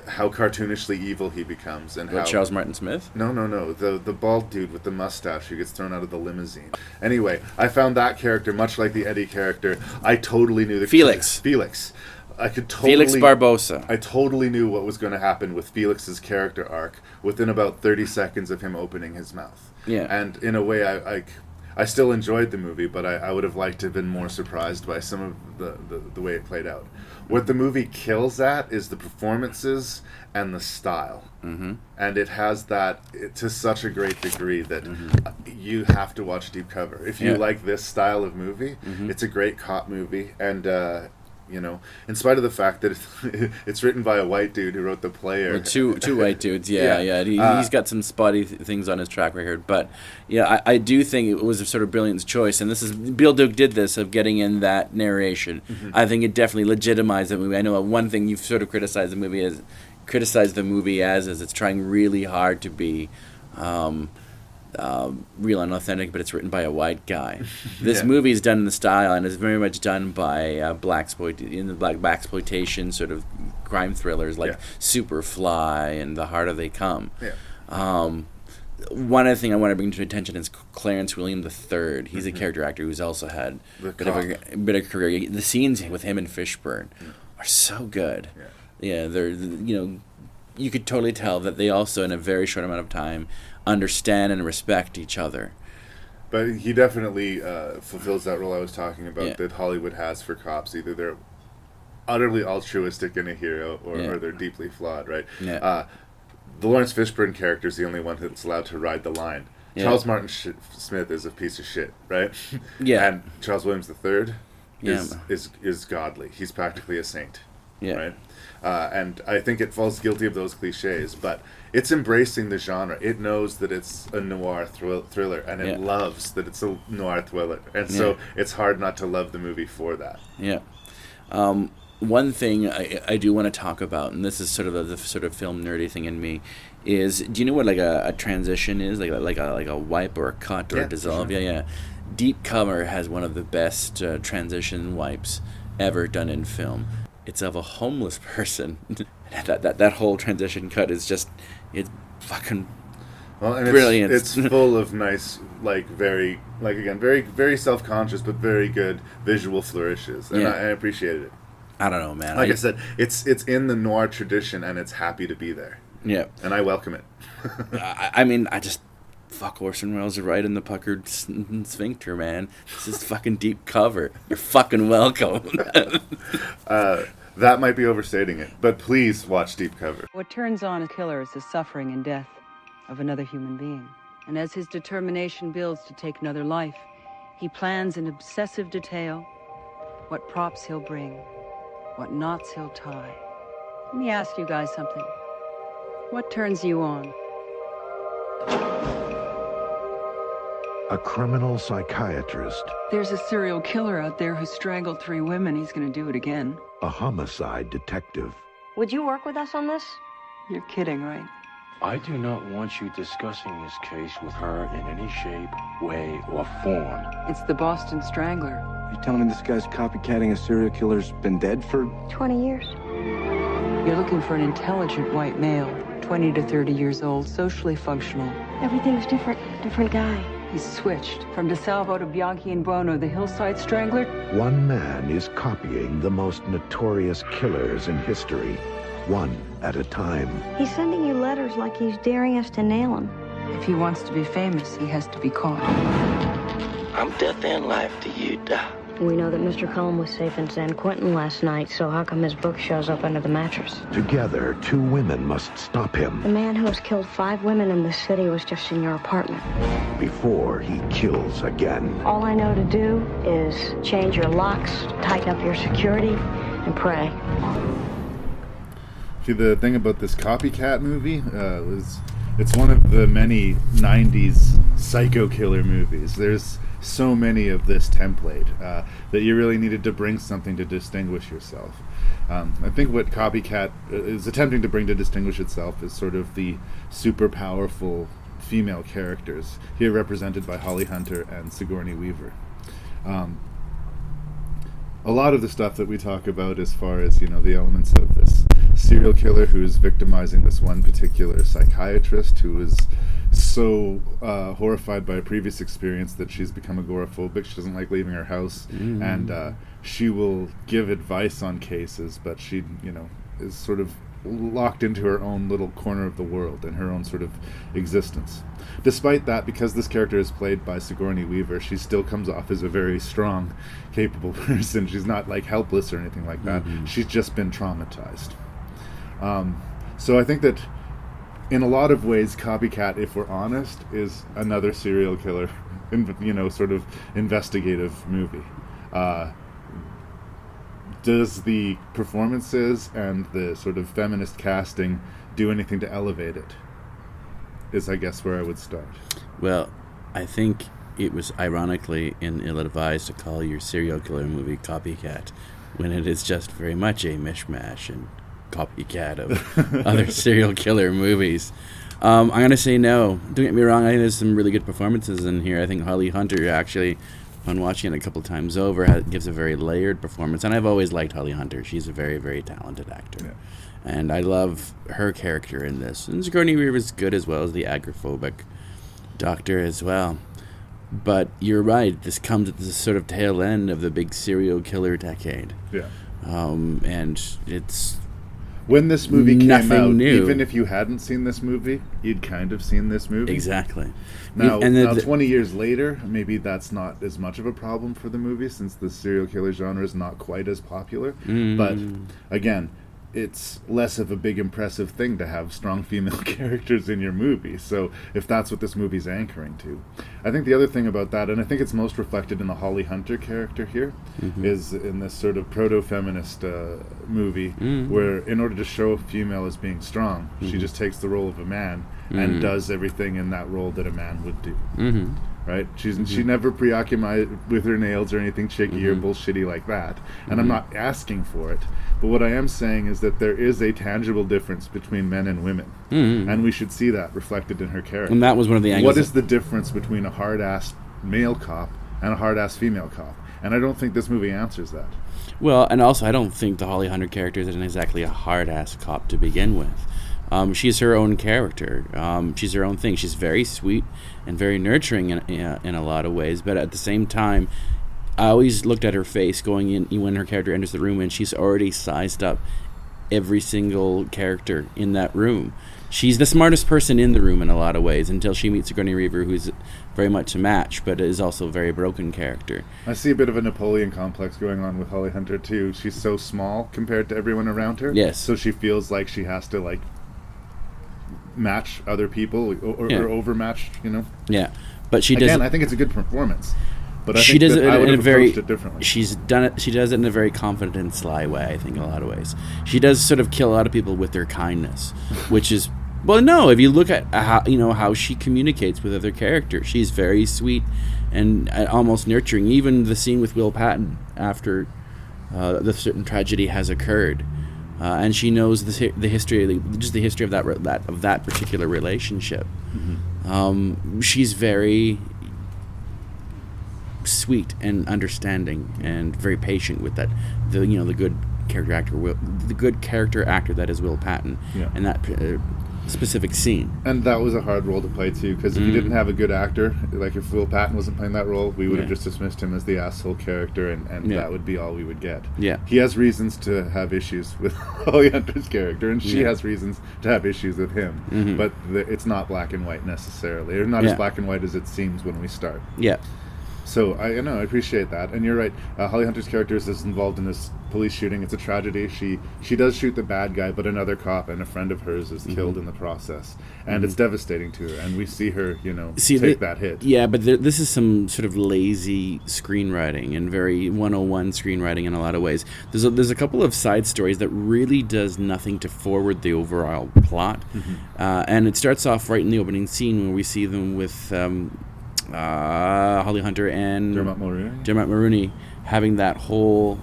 How cartoonishly evil he becomes, and how Charles Martin Smith? No. The bald dude with the mustache who gets thrown out of the limousine. Anyway, I found that character much like the Eddie character. I totally knew the Felix. I could totally... Felix Barbosa. I totally knew what was going to happen with Felix's character arc within about 30 seconds of him opening his mouth. Yeah. And in a way, I still enjoyed the movie, but I would have liked to have been more surprised by some of the way it played out. What the movie kills at is the performances and the style. Mm-hmm. And it has that to such a great degree that you have to watch Deep Cover. If you like this style of movie, it's a great cop movie. And... in spite of the fact that it's written by a white dude who wrote the play. Well, two white dudes, yeah. He's got some spotty things on his track record. But, I do think it was a sort of brilliant choice. And Bill Duke did this, of getting in that narration. Mm-hmm. I think it definitely legitimized the movie. I know one thing you've sort of criticized the movie as is it's trying really hard to be... real and authentic, but it's written by a white guy. This movie is done in the style and is very much done by black exploitation sort of crime thrillers like Superfly and The Harder They Come. One other thing I want to bring to attention is Clarence William III. He's a character actor who's also had a bit of career. The scenes with him and Fishburne are so good. They're you could totally tell that they also, in a very short amount of time, understand and respect each other. But he definitely fulfills that role I was talking about that Hollywood has for cops. Either they're utterly altruistic and a hero, or they're deeply flawed, right? The Lawrence Fishburne character is the only one that's allowed to ride the line. Charles Martin Smith is a piece of shit, right? And Charles Williams III is godly. He's practically a saint, right? And I think it falls guilty of those cliches, but it's embracing the genre. It knows that it's a noir thriller, and it loves that it's a noir thriller. And so it's hard not to love the movie for that. One thing I do want to talk about, and this is sort of the sort of film nerdy thing in me, is, do you know what like a transition is? Like a wipe or a cut or a dissolve? Sure. Yeah. Deep Cover has one of the best transition wipes ever done in film. It's of a homeless person. that whole transition cut is just, it's fucking brilliant. It's full of nice, very very self-conscious but very good visual flourishes, and I appreciated it. I don't know, man. Like I said, it's in the noir tradition, and it's happy to be there. Yeah, and I welcome it. I just fuck Orson Welles right in the puckered sphincter, man. This is fucking Deep Cover. You're fucking welcome. That might be overstating it, but please watch Deep Cover. What turns on a killer is the suffering and death of another human being. And as his determination builds to take another life, he plans in obsessive detail what props he'll bring, what knots he'll tie. Let me ask you guys something. What turns you on? A criminal psychiatrist. There's a serial killer out there who strangled 3 women. He's gonna do it again. A homicide detective. Would you work with us on this? You're kidding, right? I do not want you discussing this case with her in any shape, way, or form. It's the Boston Strangler. You telling me this guy's copycatting a serial killer's been dead for 20 years. You're looking for an intelligent white male, 20 to 30 years old, socially functional. Everything's different. Different guy. He's switched from DeSalvo to Bianchi and Buono, the hillside strangler. One man is copying the most notorious killers in history, one at a time. He's sending you letters like he's daring us to nail him. If he wants to be famous, he has to be caught. I'm death and life to you, Doc. We know that Mr. Cullen was safe in San Quentin last night, so how come his book shows up under the mattress? Together, 2 women must stop him. The man who has killed 5 women in this city was just in your apartment. Before he kills again. All I know to do is change your locks, tighten up your security, and pray. See, the thing about this Copycat movie is it's one of the many 90s psycho killer movies. There's so many of this template that you really needed to bring something to distinguish yourself. I think what Copycat is attempting to bring to distinguish itself is sort of the super powerful female characters, here represented by Holly Hunter and Sigourney Weaver. A lot of the stuff that we talk about as far as, the elements of this serial killer who's victimizing this one particular psychiatrist who is so horrified by a previous experience that she's become agoraphobic. She doesn't like leaving her house, and she will give advice on cases, but she, is sort of locked into her own little corner of the world and her own sort of existence. Despite that, because this character is played by Sigourney Weaver, she still comes off as a very strong, capable person. She's not helpless or anything like that. She's just been traumatized. So I think that in a lot of ways, Copycat, if we're honest, is another serial killer, sort of investigative movie. Does the performances and the sort of feminist casting do anything to elevate it? Is, I guess, where I would start. Well, I think it was ironically ill-advised to call your serial killer movie Copycat, when it is just very much a mishmash and copycat of other serial killer movies. I'm going to say no. Don't get me wrong, I think there's some really good performances in here. I think Holly Hunter actually, on watching it a couple times over, gives a very layered performance. And I've always liked Holly Hunter. She's a very, very talented actor. Yeah. And I love her character in this. And Sigourney Weaver is good as well as the agoraphobic doctor as well. But you're right, this comes at the sort of tail end of the big serial killer decade. Yeah. And it's... When this movie came out, new. Even if you hadn't seen this movie, you'd kind of seen this movie. Exactly. Now 20 years later, maybe that's not as much of a problem for the movie, since the serial killer genre is not quite as popular. But, again, it's less of a big impressive thing to have strong female characters in your movie. So if that's what this movie's anchoring to. I think the other thing about that, and I think it's most reflected in the Holly Hunter character here, is in this sort of proto-feminist movie, where in order to show a female as being strong, she just takes the role of a man and does everything in that role that a man would do. right? She never preoccupied with her nails or anything chicky or bullshitty like that. And I'm not asking for it. But what I am saying is that there is a tangible difference between men and women. And we should see that reflected in her character. And that was one of the angles. What is the difference between a hard-ass male cop and a hard-ass female cop? And I don't think this movie answers that. Well, and also I don't think the Holly Hunter character isn't exactly a hard-ass cop to begin with. She's her own character. She's her own thing. She's very sweet and very nurturing in a lot of ways. But at the same time, I always looked at her face going in when her character enters the room, and she's already sized up every single character in that room. She's the smartest person in the room in a lot of ways until she meets Sigourney Weaver, who's very much a match, but is also a very broken character. I see a bit of a Napoleon complex going on with Holly Hunter, too. She's so small compared to everyone around her. Yes. So she feels like she has to, like, match other people or overmatch, you know? Yeah. But she does. Again, I think it's a good performance. But she does it in a very differently. She does it in a very confident and sly way, I think, in a lot of ways. She does sort of kill a lot of people with her kindness, which is, well, no, if you look at how she communicates with other characters, she's very sweet and almost nurturing. Even the scene with Will Patton after the certain tragedy has occurred, and she knows the history of that particular relationship. She's very sweet and understanding and very patient with that. The good character actor that is Will Patton, and that specific scene. And that was a hard role to play too, because if you didn't have a good actor, like if Will Patton wasn't playing that role, we would have just dismissed him as the asshole character, and that would be all we would get. He has reasons to have issues with Holly Hunter's character, and she has reasons to have issues with him. But it's not black and white necessarily, or not as black and white as it seems when we start. So I appreciate that, and you're right. Holly Hunter's character is involved in this police shooting. It's a tragedy. She does shoot the bad guy, but another cop and a friend of hers is killed in the process, and it's devastating to her. And we see her, take that hit. Yeah, but this is some sort of lazy screenwriting and very 101 screenwriting in a lot of ways. There's a couple of side stories that really does nothing to forward the overall plot, and it starts off right in the opening scene where we see them with Holly Hunter and Dermot Mulroney having that whole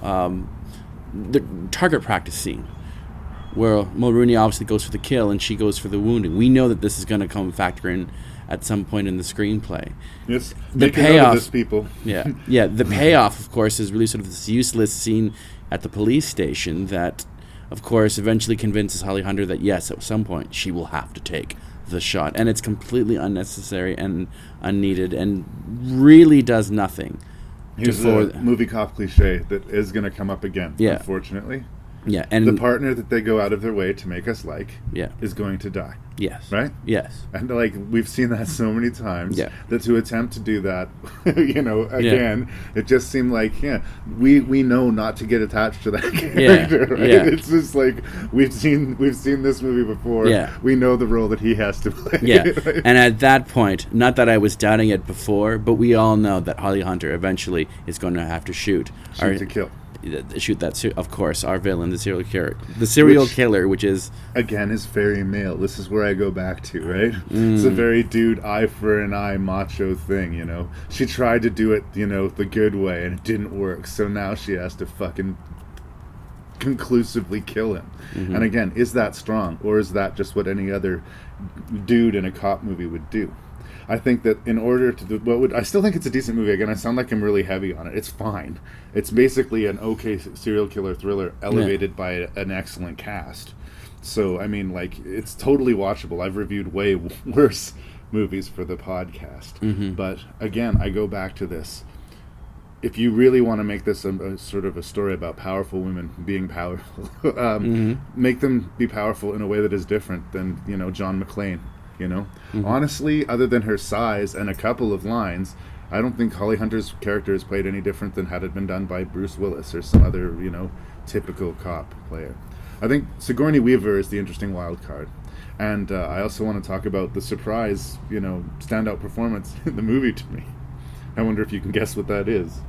the target practice scene where Mulroney obviously goes for the kill and she goes for the wounding. We know that this is going to come factor in at some point in the screenplay. Yes, the payoff, this, people. The payoff, of course, is really sort of this useless scene at the police station that, of course, eventually convinces Holly Hunter that yes, at some point she will have to take the shot, and it's completely unnecessary and unneeded and really does nothing. Here's a movie cop cliche that is going to come up again, unfortunately. And the partner that they go out of their way to make us like is going to die. Yes. Right? Yes. And we've seen that so many times that to attempt to do that, again, it just seemed like, we know not to get attached to that character, right? It's just like we've seen this movie before. We know the role that he has to play. Right? And at that point, not that I was doubting it before, but we all know that Holly Hunter eventually is going to have to shoot to kill. Shoot that, of course, our villain, the serial killer, which is again is very male. This is where I go back to, right? It's a very dude eye for an eye macho thing, She tried to do it, the good way, and it didn't work. So now she has to fucking conclusively kill him. And again, is that strong, or is that just what any other dude in a cop movie would do? I think that in order to do I still think it's a decent movie. Again, I sound like I'm really heavy on it. It's fine. It's basically an okay serial killer thriller elevated by an excellent cast. So, I mean, it's totally watchable. I've reviewed way worse movies for the podcast. But again, I go back to this. If you really want to make this a sort of a story about powerful women being powerful, make them be powerful in a way that is different than, John McClane. Honestly, other than her size and a couple of lines, I don't think Holly Hunter's character is played any different than had it been done by Bruce Willis or some other, typical cop player. I think Sigourney Weaver is the interesting wild card. And I also want to talk about the surprise, standout performance in the movie to me. I wonder if you can guess what that is.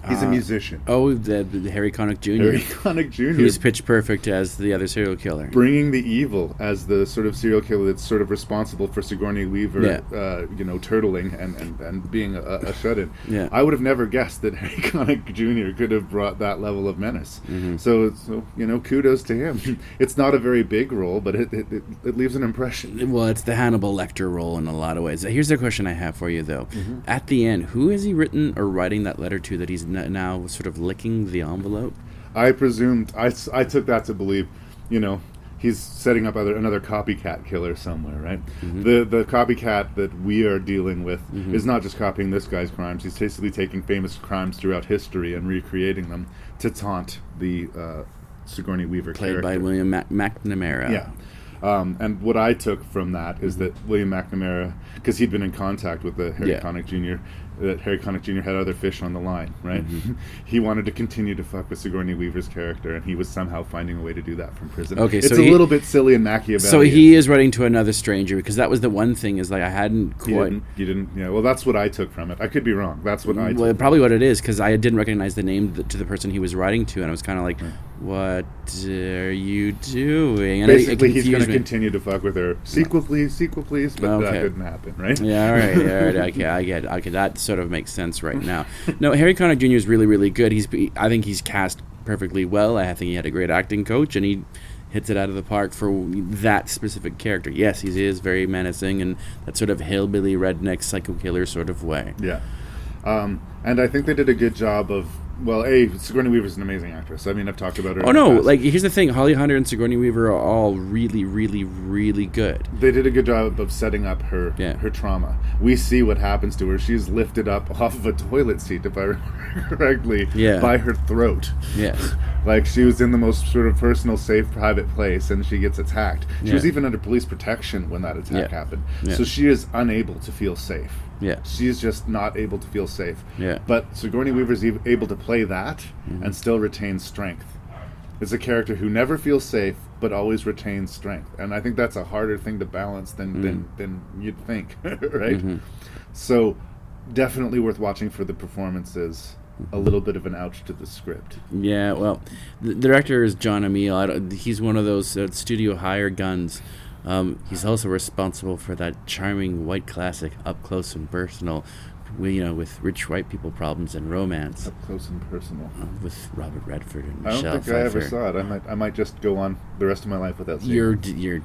He's a musician. Oh, the Harry Connick Jr. Harry Connick Jr. Who's pitch perfect as the other serial killer. Bringing the evil as the sort of serial killer that's sort of responsible for Sigourney Weaver, turtling and being a shut-in. Yeah. I would have never guessed that Harry Connick Jr. could have brought that level of menace. Mm-hmm. So, kudos to him. It's not a very big role, but it leaves an impression. Well, it's the Hannibal Lecter role in a lot of ways. Here's the question I have for you, though. Mm-hmm. At the end, who has he written or writing that letter to that he's now sort of licking the envelope? I presumed, I took that to believe, he's setting up another copycat killer somewhere, right? Mm-hmm. The copycat that we are dealing with is not just copying this guy's crimes. He's basically taking famous crimes throughout history and recreating them to taunt the Sigourney Weaver character. Played by William McNamara. Yeah. And what I took from that is that William McNamara, because he'd been in contact with the Harry Connick Jr., that Harry Connick Jr. had other fish on the line, right? Mm-hmm. He wanted to continue to fuck with Sigourney Weaver's character, and he was somehow finding a way to do that from prison. Okay, it's so a little bit silly and Machiavellian. So he is writing to another stranger, because that was the one thing is like I hadn't quite... You didn't, yeah, well, that's what I took from it. I could be wrong. That's what I took. Well, probably what it is, because I didn't recognize the name to the person he was writing to, and I was kind of like, what are you doing? And basically, he's going to continue to fuck with her. Sequel, please, but that didn't happen, right? Yeah, all right. Okay, I get it. Okay, that sort of makes sense right now. No, Harry Connick Jr. is really, really good. I think he's cast perfectly well. I think he had a great acting coach, and he hits it out of the park for that specific character. Yes, he is very menacing and that sort of hillbilly redneck psycho killer sort of way. Yeah. And I think they did a good job of, Sigourney Weaver's an amazing actress. I mean, I've talked about her. Oh, no, here's the thing. Holly Hunter and Sigourney Weaver are all really, really, really good. They did a good job of setting up her trauma. We see what happens to her. She's lifted up off of a toilet seat, if I remember correctly, by her throat. Yes. Like, she was in the most sort of personal, safe, private place, and she gets attacked. She was even under police protection when that attack happened. Yeah. So she is unable to feel safe. Yeah. She's just not able to feel safe. Yeah. But Sigourney Weaver's able to play that and still retain strength. It's a character who never feels safe, but always retains strength. And I think that's a harder thing to balance than you'd think, right? Mm-hmm. So definitely worth watching for the performances. A little bit of an ouch to the script. Yeah, well, the director is John Emile. He's one of those studio hired guns. He's also responsible for that charming white classic, Up Close and Personal, with rich white people problems and romance. Up Close and Personal. With Robert Redford and I don't Michelle think Pfeiffer. I ever saw it. I might just go on the rest of my life without seeing You're it. you're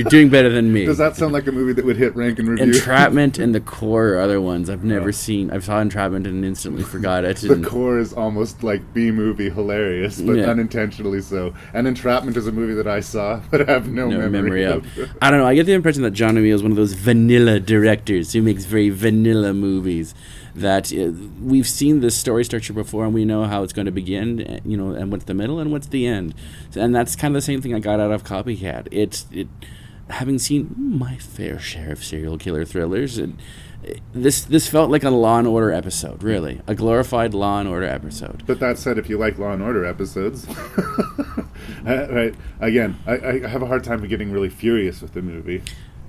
doing better than me. Does that sound like a movie that would hit rank and review? Entrapment and The Core are other ones I've never seen. I saw Entrapment and instantly forgot it. The Core is almost like B-movie hilarious, but unintentionally so. And Entrapment is a movie that I saw, but I have no memory of. I don't know. I get the impression that John Emile is one of those vanilla directors who makes very vanilla movies. That we've seen this story structure before, and we know how it's going to begin, and what's the middle and what's the end. And that's kind of the same thing I got out of Copycat. Having seen my fair share of serial killer thrillers, this felt like a Law and Order episode, really, a glorified Law and Order episode. But that said, if you like Law and Order episodes, right? Again, I have a hard time getting really furious with the movie.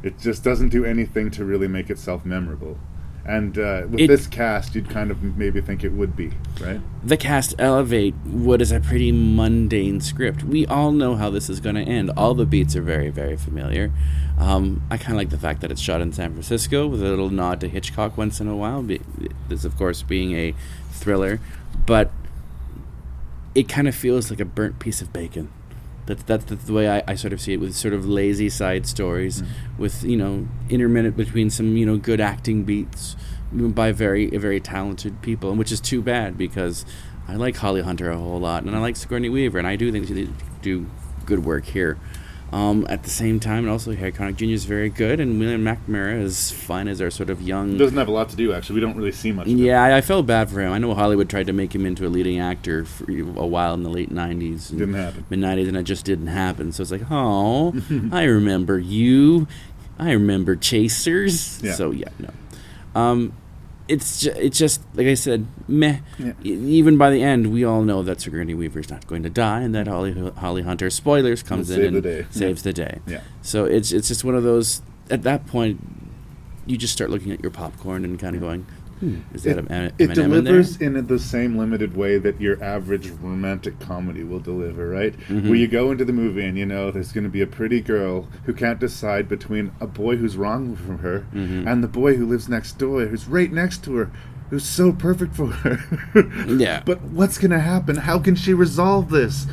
It just doesn't do anything to really make itself memorable. And with this cast, you'd kind of maybe think it would be, right? The cast elevate what is a pretty mundane script. We all know how this is going to end. All the beats are very, very familiar. I kind of like the fact that it's shot in San Francisco with a little nod to Hitchcock once in a while. This, of course, being a thriller. But it kind of feels like a burnt piece of bacon. That's the way I sort of see it, with sort of lazy side stories, with intermittent between some good acting beats by very talented people, and which is too bad because I like Holly Hunter a whole lot, and I like Sigourney Weaver, and I do think she do good work here. At the same time, and also Harry Connick Jr. is very good, and William McNamara is fine as our sort of young... Doesn't have a lot to do, actually. We don't really see much of him. I felt bad for him. I know Hollywood tried to make him into a leading actor for a while in the late 90s. Didn't happen. Mid-90s, and it just didn't happen. So it's like, oh, I remember you. I remember Chasers. Yeah. So, no. It's just, like I said, meh. Yeah. Even by the end, we all know that Sigourney Weaver's not going to die, and that Holly Hunter, spoilers, comes in and saves the day. Yeah. So it's just one of those, at that point, you just start looking at your popcorn and kind of going, Is that it delivers in the same limited way that your average romantic comedy will deliver, right? Where you go into the movie and you know there's going to be a pretty girl who can't decide between a boy who's wrong from her and the boy who lives next door, who's right next to her, who's so perfect for her. Yeah. But what's going to happen? How can she resolve this?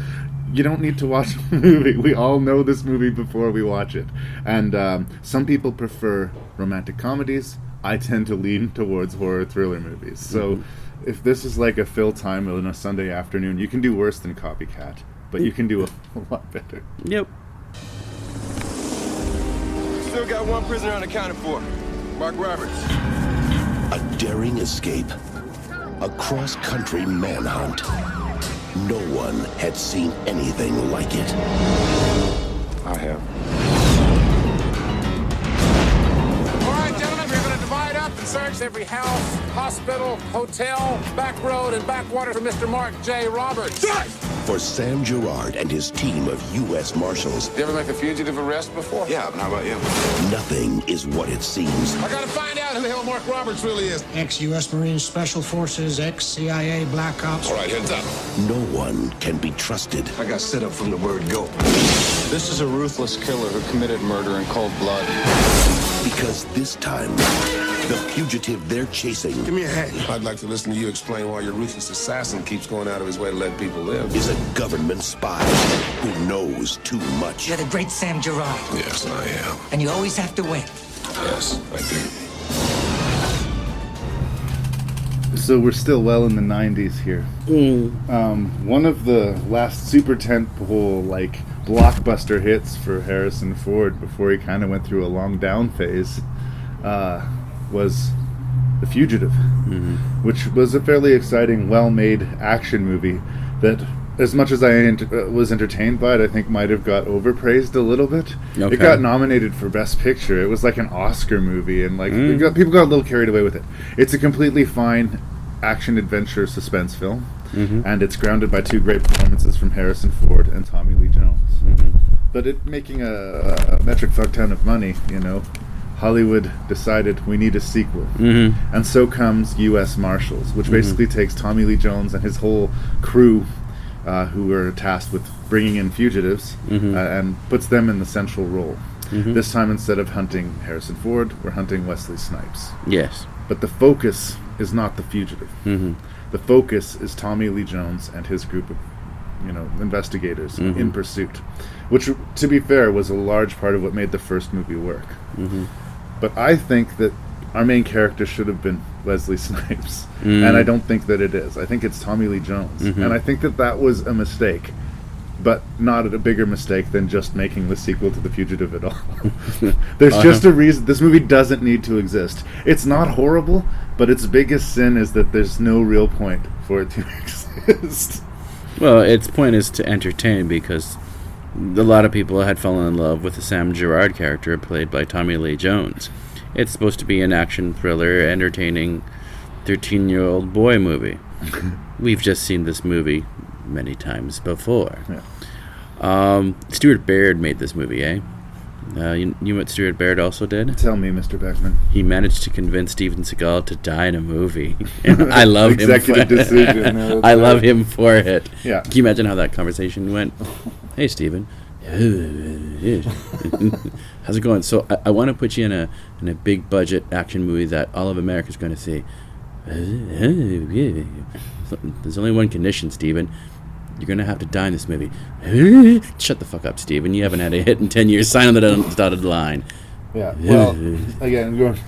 You don't need to watch the movie. We all know this movie before we watch it. And some people prefer romantic comedies. I tend to lean towards horror thriller movies. So if this is like a fill time on a Sunday afternoon, you can do worse than Copycat, but you can do a lot better. Yep. Still got one prisoner unaccounted for. Mark Roberts. A daring escape. A cross-country manhunt. No one had seen anything like it. I have. All right, gentlemen, we're going to divide up and search every house, hospital, hotel, back road, and backwater for Mr. Mark J. Roberts. For Sam Gerard and his team of U.S. Marshals. You ever make a fugitive arrest before? Yeah, but how about you? Nothing is what it seems. I got to find out who the hell Mark Roberts really is. Ex-U.S. Marines Special Forces, ex-CIA Black Ops. All right, heads up. No one can be trusted. I got set up from the word go. This is a ruthless killer who committed murder in cold blood. Because this time, the fugitive they're chasing... Give me a hand. I'd like to listen to you explain why your ruthless assassin keeps going out of his way to let people live. ...is a government spy who knows too much. You're the great Sam Gerard. Yes, I am. And you always have to win. Yes, I do. So we're still well in the 90s here. One of the last super tentpole, blockbuster hits for Harrison Ford before he kind of went through a long down phase was The Fugitive, which was a fairly exciting, well-made action movie that, as much as I was entertained by it, I think might have got overpraised a little bit. Okay. It got nominated for Best Picture. It was like an Oscar movie, and people got a little carried away with it. It's a completely fine action-adventure suspense film, and it's grounded by two great performances from Harrison Ford and Tommy Lee Jones. But it making a metric fuck ton of money, Hollywood decided we need a sequel. And so comes U.S. Marshals, which basically takes Tommy Lee Jones and his whole crew who were tasked with bringing in fugitives and puts them in the central role. This time, instead of hunting Harrison Ford, we're hunting Wesley Snipes. Yes. But the focus is not the fugitive. The focus is Tommy Lee Jones and his group of investigators in pursuit, which, to be fair, was a large part of what made the first movie work. But I think that our main character should have been Wesley Snipes, and I don't think that it is. I think it's Tommy Lee Jones, and I think that was a mistake, but not a bigger mistake than just making the sequel to The Fugitive at all. There's just a reason. This movie doesn't need to exist. It's not horrible, but its biggest sin is that there's no real point for it to exist. Well, its point is to entertain, because a lot of people had fallen in love with the Sam Gerard character played by Tommy Lee Jones. It's supposed to be an action thriller, entertaining 13-year-old boy movie. We've just seen this movie many times before. Stuart Baird made this movie, eh? You know what Stuart Baird also did? Tell me, Mr. Beckman. He managed to convince Steven Seagal to die in a movie. And I love him. Executive decision. No, I love him for it. Yeah. Can you imagine how that conversation went? Hey, Steven. How's it going? So I want to put you in a big budget action movie that all of America's going to see. There's only one condition, Steven. You're going to have to die in this movie. Shut the fuck up, Steven. You haven't had a hit in 10 years. Sign on the dotted line. Yeah. Well, again,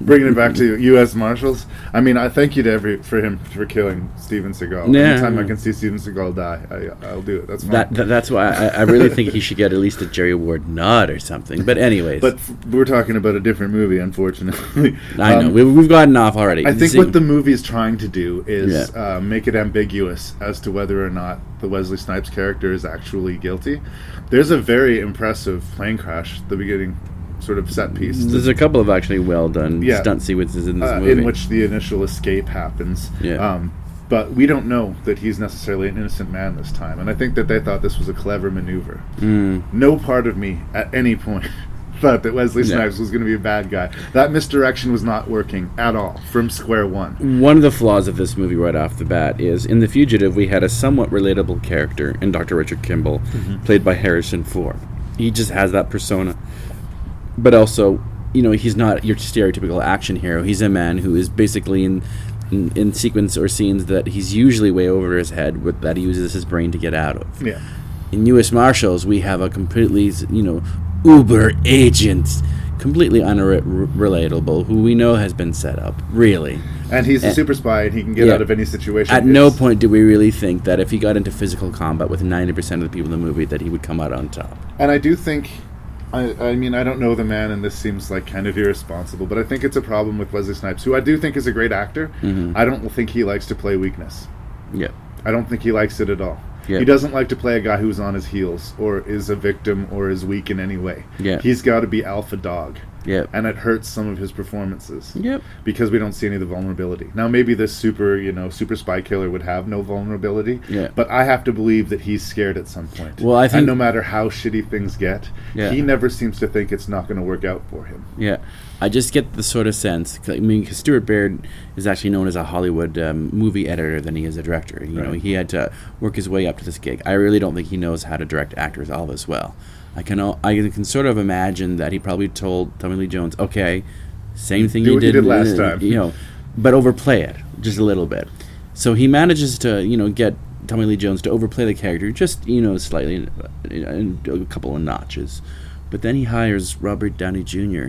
bringing it back to U.S. Marshals, I mean, I thank you for him for killing Steven Seagal. Yeah. Anytime I can see Steven Seagal die, I'll do it. That's fine. That's why I really think he should get at least a Jerry Award nod or something. But anyways. But we're talking about a different movie, unfortunately. I know. We've gotten off already. I think what the movie is trying to do is make it ambiguous as to whether or not the Wesley Snipes character is actually guilty. There's a very impressive plane crash at the beginning, sort of set piece. There's a couple of actually well done stunt sequences in this movie. In which the initial escape happens. But we don't know that he's necessarily an innocent man this time. And I think that they thought this was a clever maneuver. No part of me at any point thought that Wesley Snipes was going to be a bad guy. That misdirection was not working at all from square one. One of the flaws of this movie right off the bat is, in The Fugitive, we had a somewhat relatable character in Dr. Richard Kimball, played by Harrison Ford. He just has that persona. But also, he's not your stereotypical action hero. He's a man who is basically in sequence or scenes that he's usually way over his head, but that he uses his brain to get out of. Yeah. In U.S. Marshals, we have a completely, uber agent, completely unrelatable, who we know has been set up, really. And he's a super spy, and he can get out of any situation. At no point do we really think that if he got into physical combat with 90% of the people in the movie, that he would come out on top. And I do think... I mean, I don't know the man, and this seems like kind of irresponsible, but I think it's a problem with Wesley Snipes, who I do think is a great actor. I don't think he likes to play weakness. Yeah. I don't think he likes it at all. Yeah. He doesn't like to play a guy who's on his heels, or is a victim, or is weak in any way. Yeah. He's got to be alpha dog. Yep. And it hurts some of his performances. Yep. Because we don't see any of the vulnerability. Now, maybe this super spy killer would have no vulnerability. Yeah. But I have to believe that he's scared at some point. Well, I think... And no matter how shitty things get, he never seems to think it's not going to work out for him. Yeah. I just get the sort of sense, because Stuart Baird is actually known as a Hollywood movie editor than he is a director. You know, he had to work his way up to this gig. I really don't think he knows how to direct actors all this well. I can sort of imagine that he probably told Tommy Lee Jones, okay, same thing you did last time, but overplay it just a little bit. So he manages to, get Tommy Lee Jones to overplay the character just, slightly, a couple of notches. But then he hires Robert Downey Jr.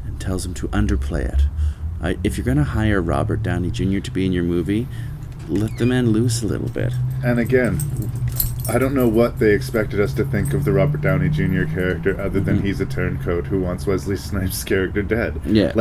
and tells him to underplay it. If you're going to hire Robert Downey Jr. to be in your movie, let the man loose a little bit. And again, I don't know what they expected us to think of the Robert Downey Jr. character other than he's a turncoat who wants Wesley Snipes' character dead. Yeah.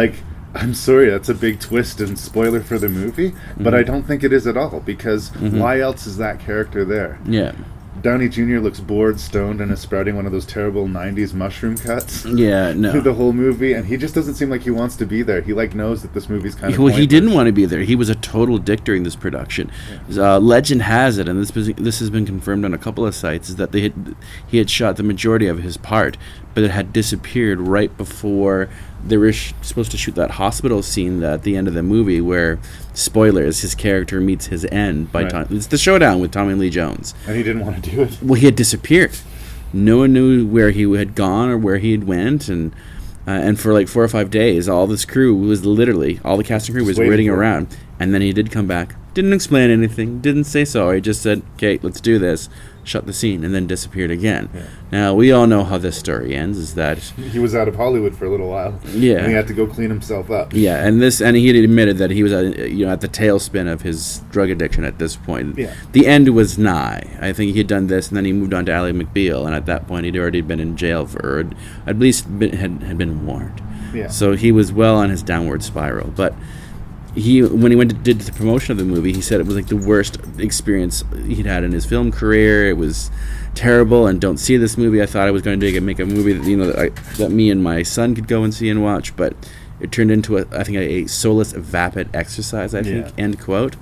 I'm sorry, that's a big twist and spoiler for the movie, but I don't think it is at all, because why else is that character there? Yeah. Downey Jr. looks bored, stoned, and is sprouting one of those terrible 90s mushroom cuts. Yeah, no. Through the whole movie, and he just doesn't seem like he wants to be there. He knows that this movie's kind of pointless. He didn't want to be there. He was a total dick during this production. Yeah. Legend has it, and this has been confirmed on a couple of sites, is that he had shot the majority of his part, but it had disappeared right before they were supposed to shoot that hospital scene at the end of the movie where, spoilers, his character meets his end by time. It's the showdown with Tommy Lee Jones. And he didn't want to do it. Well, he had disappeared. No one knew where he had gone or where he had went, and for like 4 or 5 days, all this crew was literally, all the cast and crew was waiting around. And then he did come back, didn't explain anything, didn't say sorry, just said, okay, let's do this, shut the scene, and then disappeared again. Yeah. Now, we all know how this story ends, is that... He was out of Hollywood for a little while. Yeah. And he had to go clean himself up. Yeah, and he had admitted that he was at the tailspin of his drug addiction at this point. Yeah. The end was nigh. I think he had done this, and then he moved on to Ally McBeal, and at that point he'd already been in jail for, at least had been warned. Yeah. So he was well on his downward spiral, but... when he did the promotion of the movie, he said it was like the worst experience he'd had in his film career. It was terrible, and don't see this movie. I thought I was going to make a movie that me and my son could go and see and watch, but it turned into a soulless, vapid exercise. I think. End quote.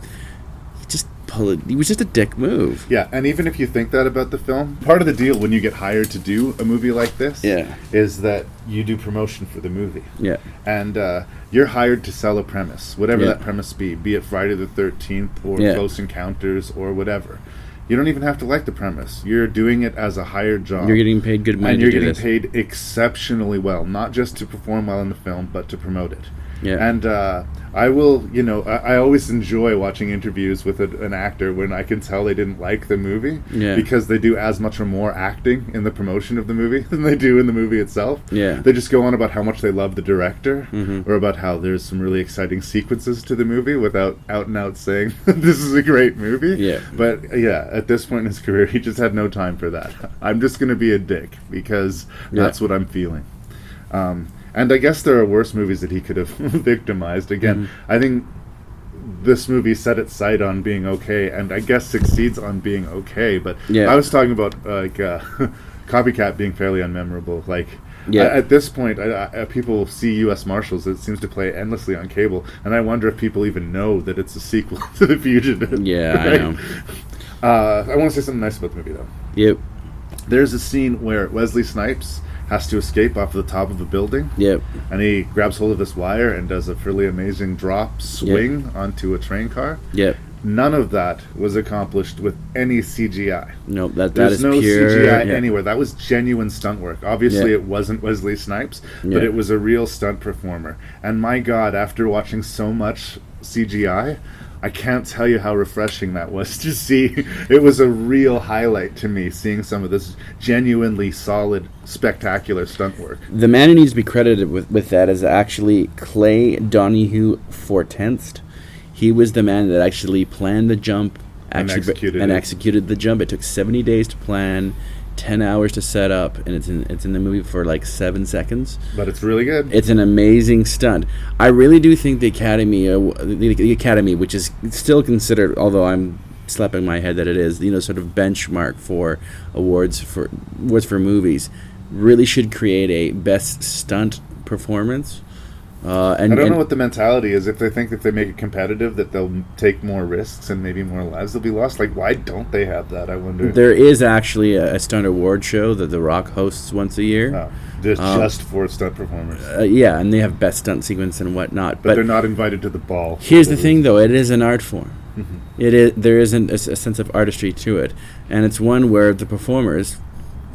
He was just a dick move. Yeah, and even if you think that about the film, part of the deal when you get hired to do a movie like this is that you do promotion for the movie. Yeah. And you're hired to sell a premise, whatever that premise be it Friday the 13th or Close Encounters or whatever. You don't even have to like the premise. You're doing it as a hired job. You're getting paid good money to do this. And you're getting paid exceptionally well, not just to perform well in the film, but to promote it. Yeah. And I will, I always enjoy watching interviews with an actor when I can tell they didn't like the movie because they do as much or more acting in the promotion of the movie than they do in the movie itself. Yeah. They just go on about how much they love the director or about how there's some really exciting sequences to the movie without out and out saying this is a great movie. Yeah. But at this point in his career, he just had no time for that. I'm just going to be a dick because that's what I'm feeling. And I guess there are worse movies that he could have victimized. Again, I think this movie set its sight on being okay, and I guess succeeds on being okay. But I was talking about Copycat being fairly unmemorable. At this point, people see U.S. Marshals. It seems to play endlessly on cable, and I wonder if people even know that it's a sequel to The Fugitive. Yeah, right? I know. I want to say something nice about the movie, though. Yep. There's a scene where Wesley Snipes has to escape off the top of a building. Yep. And he grabs hold of this wire and does a fairly amazing drop swing onto a train car. Yep. None of that was accomplished with any CGI. No, that There's is no pure CGI anywhere. That was genuine stunt work. Obviously, it wasn't Wesley Snipes, but it was a real stunt performer. And my God, after watching so much CGI, I can't tell you how refreshing that was to see. It was a real highlight to me, seeing some of this genuinely solid, spectacular stunt work. The man who needs to be credited with that is actually Clay Donahue Fortenst. He was the man that actually planned the jump And executed the jump. It took 70 days to plan, 10 hours to set up, and it's in the movie for like 7 seconds. But it's really good. It's an amazing stunt. I really do think the Academy, which is still considered, although I'm slapping my head that it is, sort of benchmark for awards for movies, really should create a best stunt performance. I don't know what the mentality is. If they think if they make it competitive that they'll take more risks and maybe more lives will be lost. Like, why don't they have that, I wonder? There is actually a stunt award show that The Rock hosts once a year. Just for stunt performers. Yeah, and they have best stunt sequence and whatnot. But they're not invited to the ball. Here's the thing, though. It is an art form. There isn't a sense of artistry to it. And it's one where the performers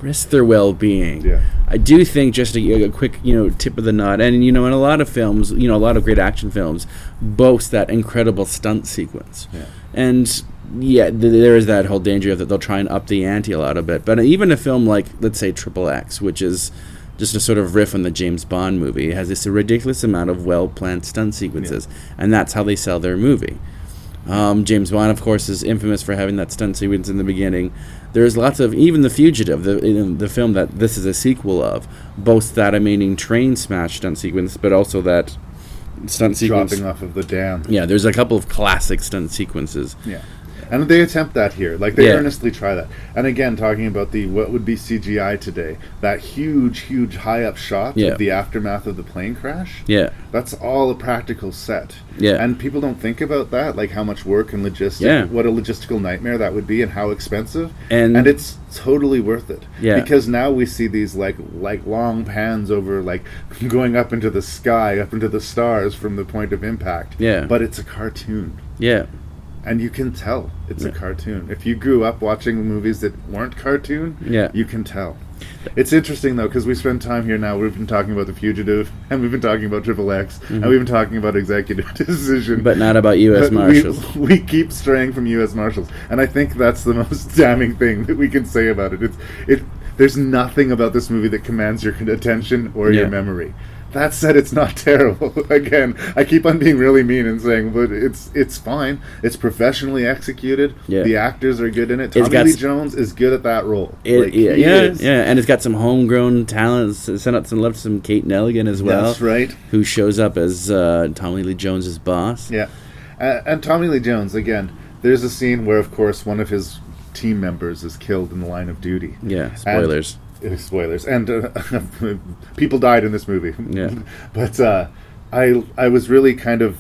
risk their well-being. Yeah. I do think, just a quick, tip of the nod, and in a lot of films, a lot of great action films boast that incredible stunt sequence. Yeah. And there is that whole danger of that they'll try and up the ante a little bit. But even a film like, let's say, XXX, which is just a sort of riff on the James Bond movie, has this ridiculous amount of well-planned stunt sequences, and that's how they sell their movie. James Bond, of course, is infamous for having that stunt sequence in the beginning. There's lots of, even The Fugitive, the film that this is a sequel of, boasts that amazing train smash stunt sequence, but also that stunt sequence dropping off of the dam. Yeah, there's a couple of classic stunt sequences. Yeah. And they attempt that here. Like, they earnestly try that. And again, talking about what would be CGI today, that huge high-up shot of the aftermath of the plane crash, that's all a practical set. Yeah. And people don't think about that, like how much work and what a logistical nightmare that would be and how expensive. And it's totally worth it. Yeah. Because now we see these like long pans over, like, going up into the sky, up into the stars from the point of impact. Yeah. But it's a cartoon. Yeah. And you can tell it's a cartoon. If you grew up watching movies that weren't cartoon, you can tell. It's interesting, though, because we spend time here now. We've been talking about The Fugitive, and we've been talking about XXX, and we've been talking about Executive Decision. But not about U.S. Marshals. We keep straying from U.S. Marshals, and I think that's the most damning thing that we can say about it. There's nothing about this movie that commands your attention or your memory. That said, it's not terrible. Again, I keep on being really mean and saying, but it's fine. It's professionally executed. Yeah. The actors are good in it. Tommy Lee Jones is good at that role. And it's got some homegrown talent. Sent out some Kate Nelligan as well. That's right. Who shows up as Tommy Lee Jones' boss. Yeah. And Tommy Lee Jones, again, there's a scene where, of course, one of his team members is killed in the line of duty. Yeah, spoilers. Spoilers. And people died in this movie. Yeah. But I was really kind of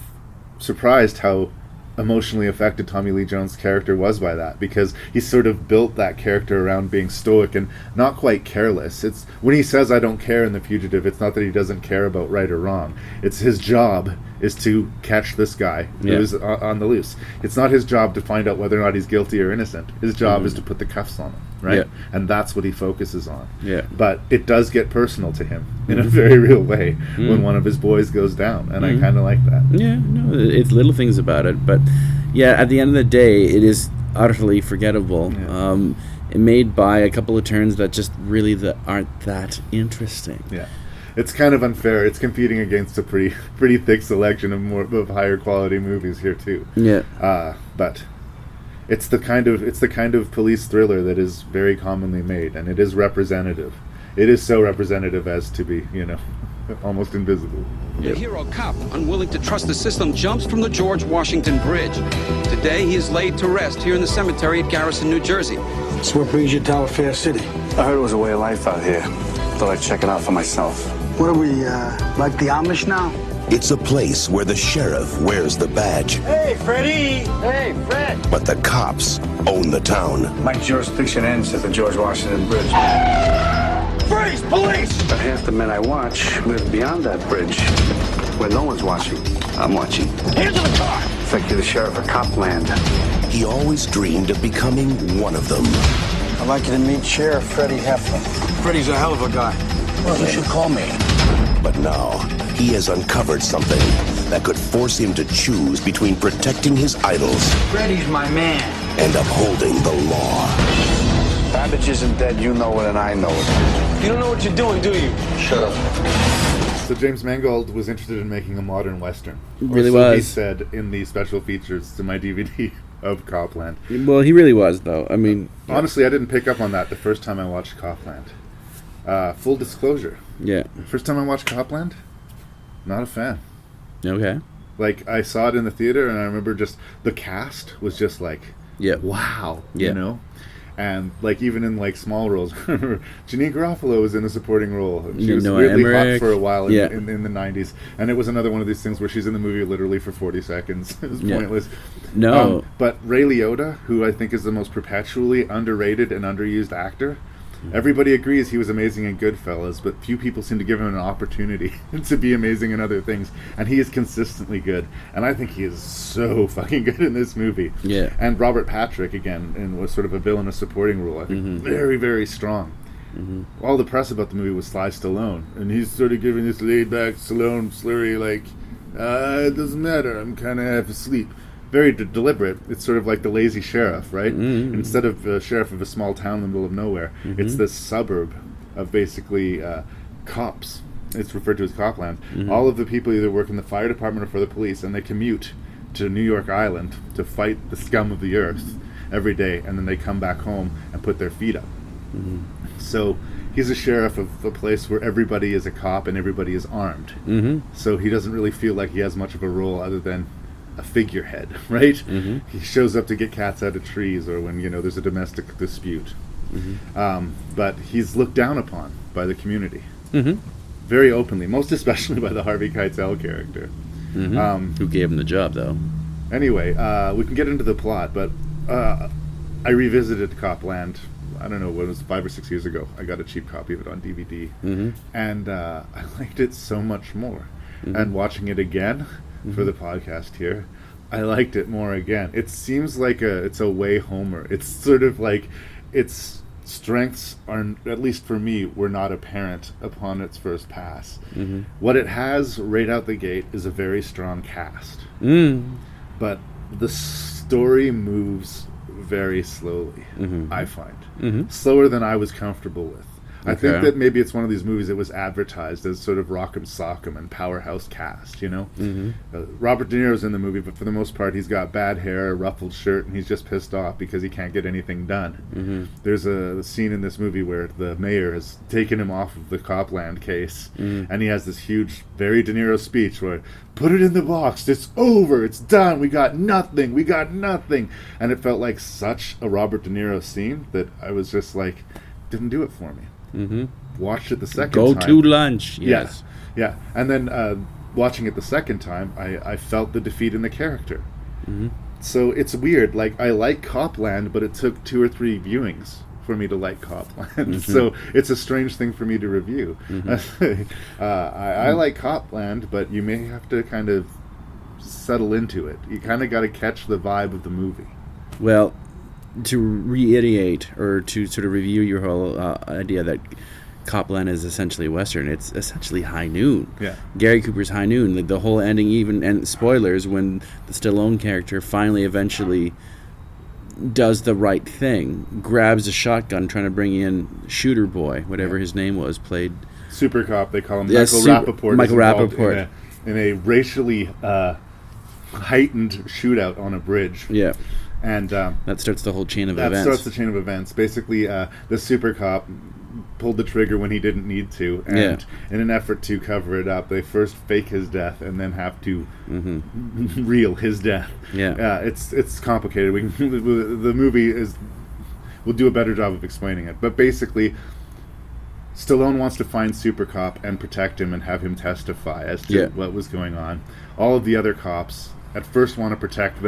surprised how emotionally affected Tommy Lee Jones' character was by that, because he sort of built that character around being stoic and not quite careless. It's when he says "I don't care" in The Fugitive, it's not that he doesn't care about right or wrong. It's his job is to catch this guy who is on the loose. It's not his job to find out whether or not he's guilty or innocent. His job is to put the cuffs on him, right? Yeah. And that's what he focuses on. Yeah. But it does get personal to him in a very real way when one of his boys goes down, and I kind of like that. Yeah, no, it's little things about it, but at the end of the day, it is utterly forgettable. Yeah. Made by a couple of turns that just really aren't that interesting. Yeah. It's kind of unfair. It's competing against a pretty thick selection of higher quality movies here too. Yeah. But it's the kind of police thriller that is very commonly made, and it is representative. It is so representative as to be, almost invisible. The hero cop, unwilling to trust the system, jumps from the George Washington Bridge. Today, he is laid to rest here in the cemetery at Garrison, New Jersey. So what brings you to Fair City? I heard it was a way of life out here. Thought I'd check it out for myself. What are we, like the Amish now? It's a place where the sheriff wears the badge. Hey, Freddie! Hey, Fred! But the cops own the town. My jurisdiction ends at the George Washington Bridge. Freeze! Police! But half the men I watch live beyond that bridge, where no one's watching. I'm watching. Hands on the car! It's like you're the sheriff of Copland. He always dreamed of becoming one of them. I'd like you to meet Sheriff Freddie Heflin. Freddie's a hell of a guy. Well, you should call me. But now, he has uncovered something that could force him to choose between protecting his idols Freddie's my man. and upholding the law. Babbage isn't dead, you know it, and I know it. You don't know what you're doing, do you? Shut up. So James Mangold was interested in making a modern Western. Really so he was. said in the special features to my DVD of Copland. Well, he really was, though. I mean... Honestly, I didn't pick up on that the first time I watched Copland. Full disclosure. Yeah. First time I watched Copland, not a fan. Okay. Like, I saw it in the theater, and I remember just... The cast was just like... Yeah. Wow. Yeah. You know? And, like, even in, like, small roles. Janine Garofalo was in a supporting role. She was Noah weirdly Emmerich. hot for a while Yeah. in the 90s. And it was another one of these things where she's in the movie literally for 40 seconds. It was Yeah. pointless. No. But Ray Liotta, who I think is the most perpetually underrated and underused actor, everybody agrees he was amazing in Goodfellas, but few people seem to give him an opportunity to be amazing in other things. And he is consistently good. And I think he is so fucking good in this movie. Yeah. And Robert Patrick, again, and was sort of a villain, a supporting role. I think very, very strong. All the press about the movie was Sly Stallone. And he's sort of giving this laid-back Stallone slurry, like, it doesn't matter, I'm kind of half asleep. Very deliberate. It's sort of like the lazy sheriff, right? Instead of the sheriff of a small town in the middle of nowhere, it's this suburb of basically cops. It's referred to as Copland. All of the people either work in the fire department or for the police, and they commute to New York Island to fight the scum of the earth every day, and then they come back home and put their feet up. So he's a sheriff of a place where everybody is a cop and everybody is armed. So he doesn't really feel like he has much of a role other than a figurehead, right? He shows up to get cats out of trees or when, there's a domestic dispute. But he's looked down upon by the community. Very openly, most especially by the Harvey Keitel character. Who gave him the job, though? Anyway, we can get into the plot, but I revisited Copland, I don't know, when it was 5 or 6 years ago. I got a cheap copy of it on DVD. And I liked it so much more. And watching it again for the podcast here, I liked it more again. It seems like it's a way homer. It's sort of like its strengths are, at least for me, were not apparent upon its first pass. What it has right out the gate is a very strong cast. But the story moves very slowly, I find. Slower than I was comfortable with. I think that maybe it's one of these movies that was advertised as sort of Rock'em Sock'em and powerhouse cast, Robert De Niro's in the movie, but for the most part he's got bad hair, a ruffled shirt, and he's just pissed off because he can't get anything done. There's a scene in this movie where the mayor has taken him off of the Copland case, and he has this huge, very De Niro speech where, put it in the box, it's over, it's done, we got nothing. And it felt like such a Robert De Niro scene that I was just like, didn't do it for me. Watched it the second time. Go to lunch. Yes. Yeah. And then watching it the second time, I felt the defeat in the character. So it's weird. Like, I like Copland, but it took 2 or 3 viewings for me to like Copland. So it's a strange thing for me to review. I like Copland, but you may have to kind of settle into it. You kind of got to catch the vibe of the movie. Well, to reiterate or to sort of review your whole idea that Copland is essentially Western, it's essentially High Noon. Yeah. Gary Cooper's High Noon, the whole ending, even, and spoilers, when the Stallone character finally eventually does the right thing, grabs a shotgun trying to bring in Shooter Boy, whatever his name was, played... Super Cop, they call him. Yeah, Michael Rappaport. In a racially heightened shootout on a bridge. Yeah. And that starts the whole chain of events. That starts the chain of events. Basically, the Super Cop pulled the trigger when he didn't need to, and in an effort to cover it up, they first fake his death and then have to reel his death. It's complicated. The movie will do a better job of explaining it, but basically, Stallone wants to find Super Cop and protect him and have him testify as to what was going on. All of the other cops at first want to protect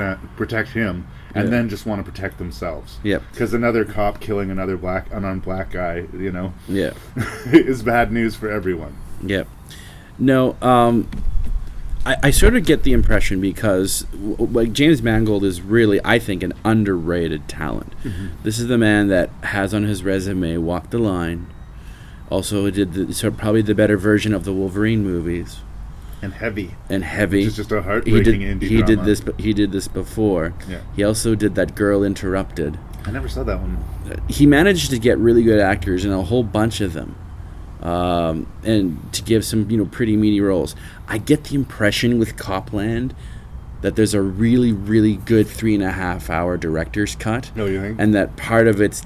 him, and then just want to protect themselves. Yep. Because another cop killing another unarmed black guy, Yeah. is bad news for everyone. Yep. No, I sort of get the impression because like James Mangold is really, I think, an underrated talent. Mm-hmm. This is the man that has on his resume Walk the Line. Also did probably the better version of the Wolverine movies. And Heavy. Which is just a heartbreaking indie drama. He did this before. Yeah. He also did that Girl Interrupted. I never saw that one. He managed to get really good actors in a whole bunch of them. And to give some, pretty meaty roles. I get the impression with Copland that there's a really, really good 3.5 hour director's cut. No, you think? And that part of it's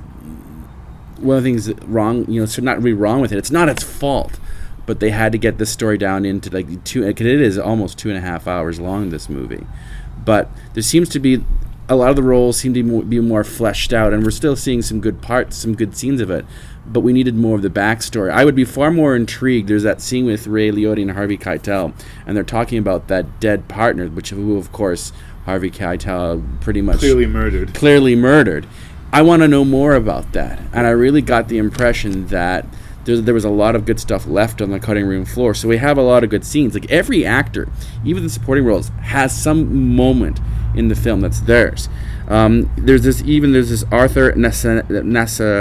one of the things wrong, so not really wrong with it. It's not its fault, but they had to get this story down into like 2, because it is almost 2.5 hours long, this movie. But there seems to be a lot of the roles seem to be more fleshed out, and we're still seeing some good parts, some good scenes of it. But we needed more of the backstory. I would be far more intrigued. There's that scene with Ray Liotta and Harvey Keitel, and they're talking about that dead partner, who of course Harvey Keitel pretty much clearly murdered. I want to know more about that, and I really got the impression that there was a lot of good stuff left on the cutting room floor. So we have a lot of good scenes. Like every actor, even the supporting roles, has some moment in the film that's theirs. There's this Arthur Nessernell.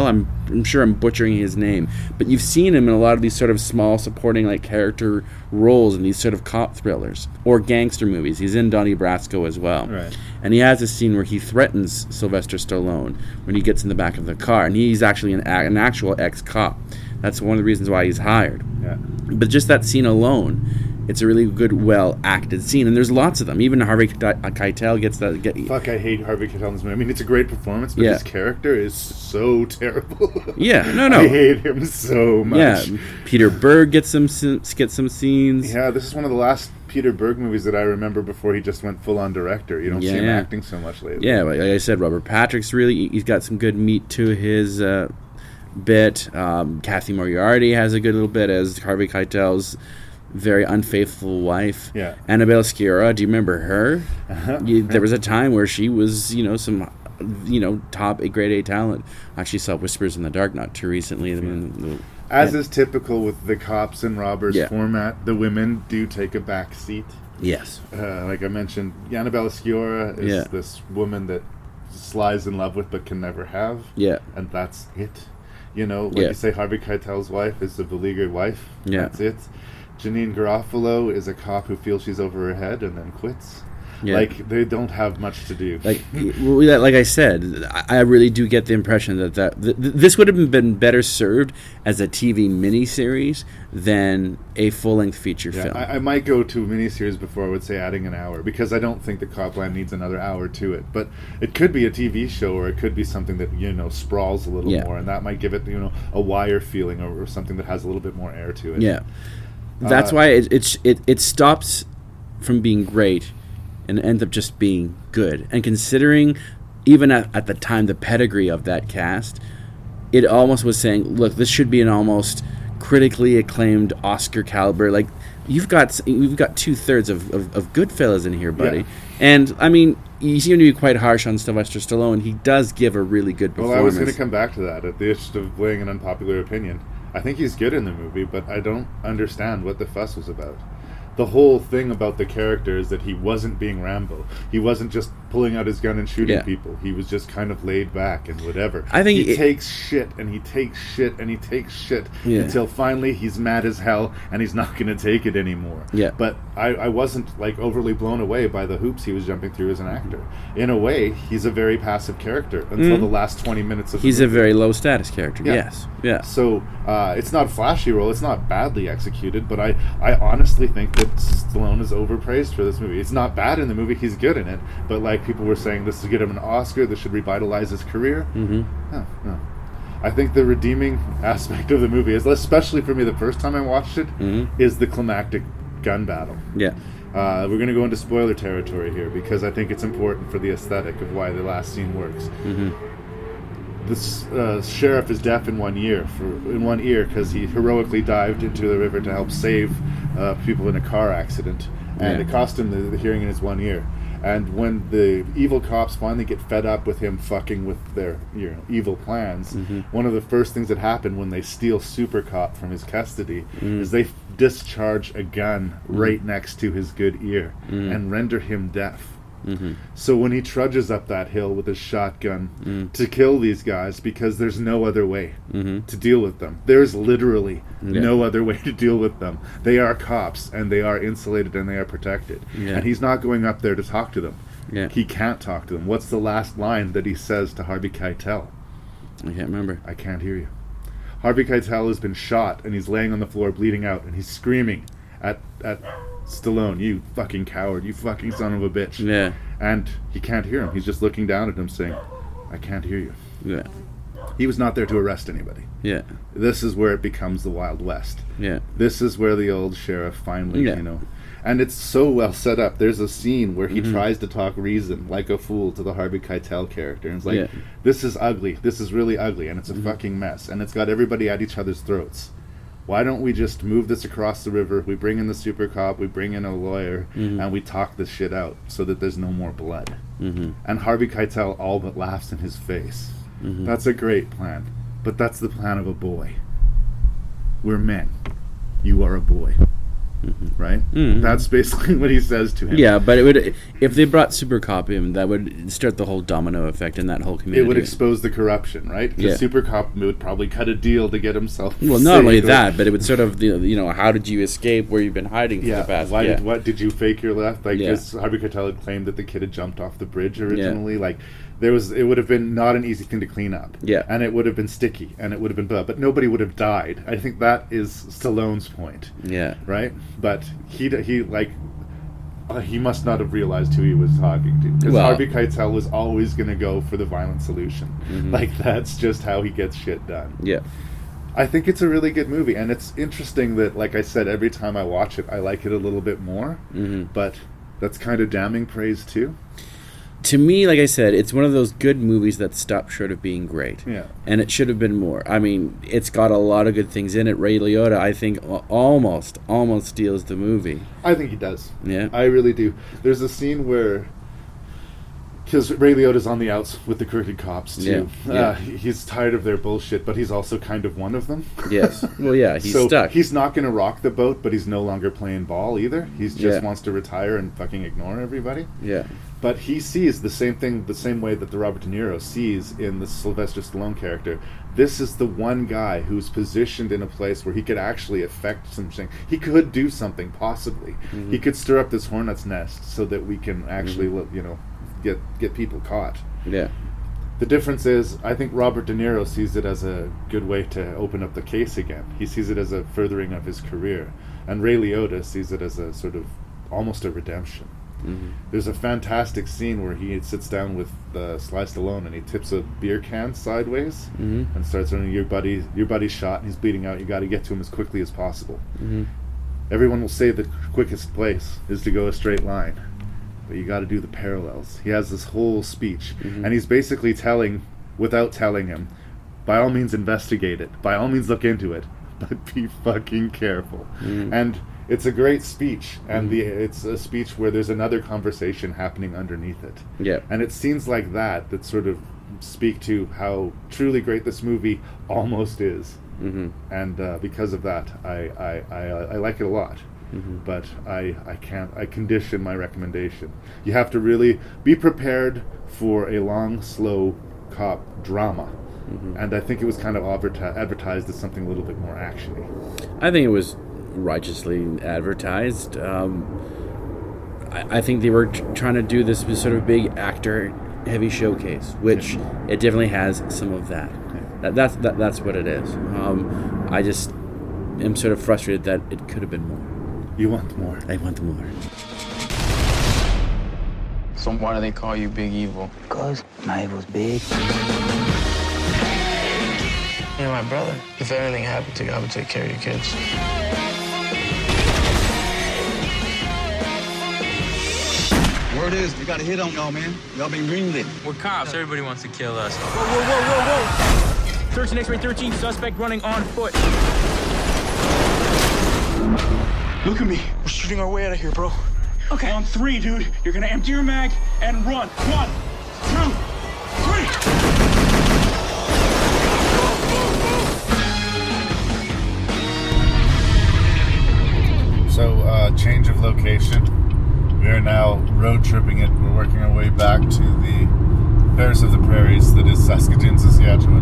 I'm sure I'm butchering his name, but you've seen him in a lot of these sort of small supporting like character roles in these sort of cop thrillers or gangster movies. He's in Donnie Brasco as well. Right. And he has a scene where he threatens Sylvester Stallone when he gets in the back of the car, and he's actually an actual ex-cop. That's one of the reasons why he's hired. Yeah. But just that scene alone, it's a really good, well-acted scene, and there's lots of them. Even Harvey Keitel gets that. I hate Harvey Keitel in this movie. I mean, it's a great performance, but his character is so terrible. Yeah, no. I hate him so much. Yeah, Peter Berg gets some scenes. Yeah, this is one of the last Peter Berg movies that I remember before he just went full-on director. You don't see him acting so much lately. Yeah, like I said, Robert Patrick's he's got some good meat to his bit. Kathy Moriarty has a good little bit as Harvey Keitel's very unfaithful wife. Yeah. Annabelle Sciorra, do you remember her? Uh-huh. There was a time where she was, some, top grade A talent. I actually saw Whispers in the Dark not too recently. As is typical with the cops and robbers format, the women do take a back seat. Yes. Like I mentioned, Annabelle Sciorra is this woman that Sly's in love with but can never have. Yeah. And that's it. You say Harvey Keitel's wife is the beleaguered wife. Yeah. That's it. Janine Garofalo is a cop who feels she's over her head and then quits. Yeah. Like, they don't have much to do. Like I said, I really do get the impression that this would have been better served as a TV miniseries than a full-length feature film. I might go to a miniseries before I would say adding an hour, because I don't think that Copland needs another hour to it. But it could be a TV show, or it could be something that, sprawls a little more, and that might give it, a Wire feeling, or something that has a little bit more air to it. Yeah. That's why it stops from being great and ends up just being good. And considering, even at the time, the pedigree of that cast, it almost was saying, look, this should be an almost critically acclaimed Oscar caliber. Like, you've got 2/3 of Goodfellas in here, buddy. Yeah. And I mean, you seem to be quite harsh on Sylvester Stallone. He does give a really good performance. Well, I was going to come back to that at the issue of weighing an unpopular opinion. I think he's good in the movie, but I don't understand what the fuss was about. The whole thing about the character is that he wasn't being Rambo. He wasn't just pulling out his gun and shooting people. He was just kind of laid back and whatever. I think he takes shit and he takes shit and he takes shit until finally he's mad as hell and he's not going to take it anymore. Yeah. But I wasn't overly blown away by the hoops he was jumping through as an actor. In a way, he's a very passive character until the last 20 minutes of the movie. He's a very low status character. Yeah. Yes. Yeah. So it's not a flashy role. It's not badly executed, but I honestly think that Stallone is overpraised for this movie. It's not bad in the movie. He's good in it. But like people were saying, this should get him an Oscar. This should revitalize his career. Mm-hmm. No. I think the redeeming aspect of the movie is, especially for me the first time I watched it, is the climactic gun battle. Yeah. We're going to go into spoiler territory here because I think it's important for the aesthetic of why the last scene works. Mm-hmm. this sheriff is deaf in one ear because he heroically dived into the river to help save people in a car accident, and it cost him the hearing in his one ear. And when the evil cops finally get fed up with him fucking with their evil plans, one of the first things that happen when they steal Super Cop from his custody is they discharge a gun right next to his good ear and render him deaf. So when he trudges up that hill with his shotgun to kill these guys, because there's no other way to deal with them. There's literally no other way to deal with them. They are cops, and they are insulated, and they are protected. And he's not going up there to talk to them. He can't talk to them. What's the last line that he says to Harvey Keitel? I can't remember. I can't hear you. Harvey Keitel has been shot, and he's laying on the floor bleeding out, and he's screaming at Stallone, "You fucking coward, you fucking son of a bitch." Yeah. And he can't hear him. He's just looking down at him saying, "I can't hear you." Yeah. He was not there to arrest anybody. Yeah. This is where it becomes the Wild West. Yeah. This is where the old sheriff finally, and it's so well set up. There's a scene where he tries to talk reason like a fool to the Harvey Keitel character. And it's like, this is ugly. This is really ugly. And it's a fucking mess. And it's got everybody at each other's throats. Why don't we just move this across the river? We bring in the Super Cop, we bring in a lawyer, and we talk this shit out so that there's no more blood. And Harvey Keitel all but laughs in his face. That's a great plan. But that's the plan of a boy. We're men. You are a boy. Right? That's basically what he says to him. Yeah, but it would, if they brought Super Cop in, that would start the whole domino effect in that whole community. It would expose the corruption, right? Because Super Cop would probably cut a deal to get himself Well, not only that, but it would sort of, how did you escape where you've been hiding for the past... What did you fake your left? Like, because Harvey Keitel had claimed that the kid had jumped off the bridge originally. Like, it would have been not an easy thing to clean up. And it would have been sticky, and it would have been bad, but nobody would have died. I think that is Stallone's point. Right? But he must not have realized who he was talking to, because Harvey Keitel was always going to go for the violent solution. Like, that's just how he gets shit done. I think it's a really good movie, and it's interesting that, like I said, every time I watch it, I like it a little bit more. But that's kind of damning praise too. To me, like I said, it's one of those good movies that stopped short of being great. And it should have been more. I mean, it's got a lot of good things in it. Ray Liotta, I think, almost steals the movie. I think he does. Yeah. I really do. There's a scene where... Because Ray Liotta's on the outs with the crooked cops, too. He's tired of their bullshit, but he's also kind of one of them. Yes. Well, yeah, he's stuck. He's not going to rock the boat, but he's no longer playing ball either. He just wants to retire and fucking ignore everybody. But he sees the same thing, the same way that the Robert De Niro sees in the Sylvester Stallone character. This is the one guy who's positioned in a place where he could actually affect something. He could do something, possibly. He could stir up this hornet's nest so that we can actually, get people caught. The difference is, I think Robert De Niro sees it as a good way to open up the case again. He sees it as a furthering of his career. And Ray Liotta sees it as a sort of almost a redemption. There's a fantastic scene where he sits down with Sly Stallone and he tips a beer can sideways and starts running, your buddy's shot and he's bleeding out, you got to get to him as quickly as possible. Everyone will say the quickest place is to go a straight line, but you got to do the parallels. He has this whole speech and he's basically telling, without telling him, by all means investigate it, by all means look into it, but be fucking careful. And it's a great speech, and it's a speech where there's another conversation happening underneath it. And it's scenes like that sort of speak to how truly great this movie almost is. And because of that, I like it a lot. But I condition my recommendation. You have to really be prepared for a long, slow cop drama. And I think it was kind of advertised as something a little bit more actiony. I think it was righteously advertised. I think they were trying to do this sort of big actor heavy showcase, which it definitely has some of that. That's what it is. I just am sort of frustrated that it could have been more. You want more? I want more. So why do they call you Big Evil? Because my evil's big. You're my brother. If anything happened to you, I would take care of your kids. Word is, we got a hit on y'all, man. Y'all been greenlit. We're cops. Everybody wants to kill us. Whoa. 13 X-ray 13, suspect running on foot. Look at me. We're shooting our way out of here, bro. Okay. On 3, dude. You're gonna empty your mag and run. 1, 2, 3. So, change of location. We are now road tripping it. We're working our way back to the Bears of the Prairies, that is Saskatoon, Saskatchewan.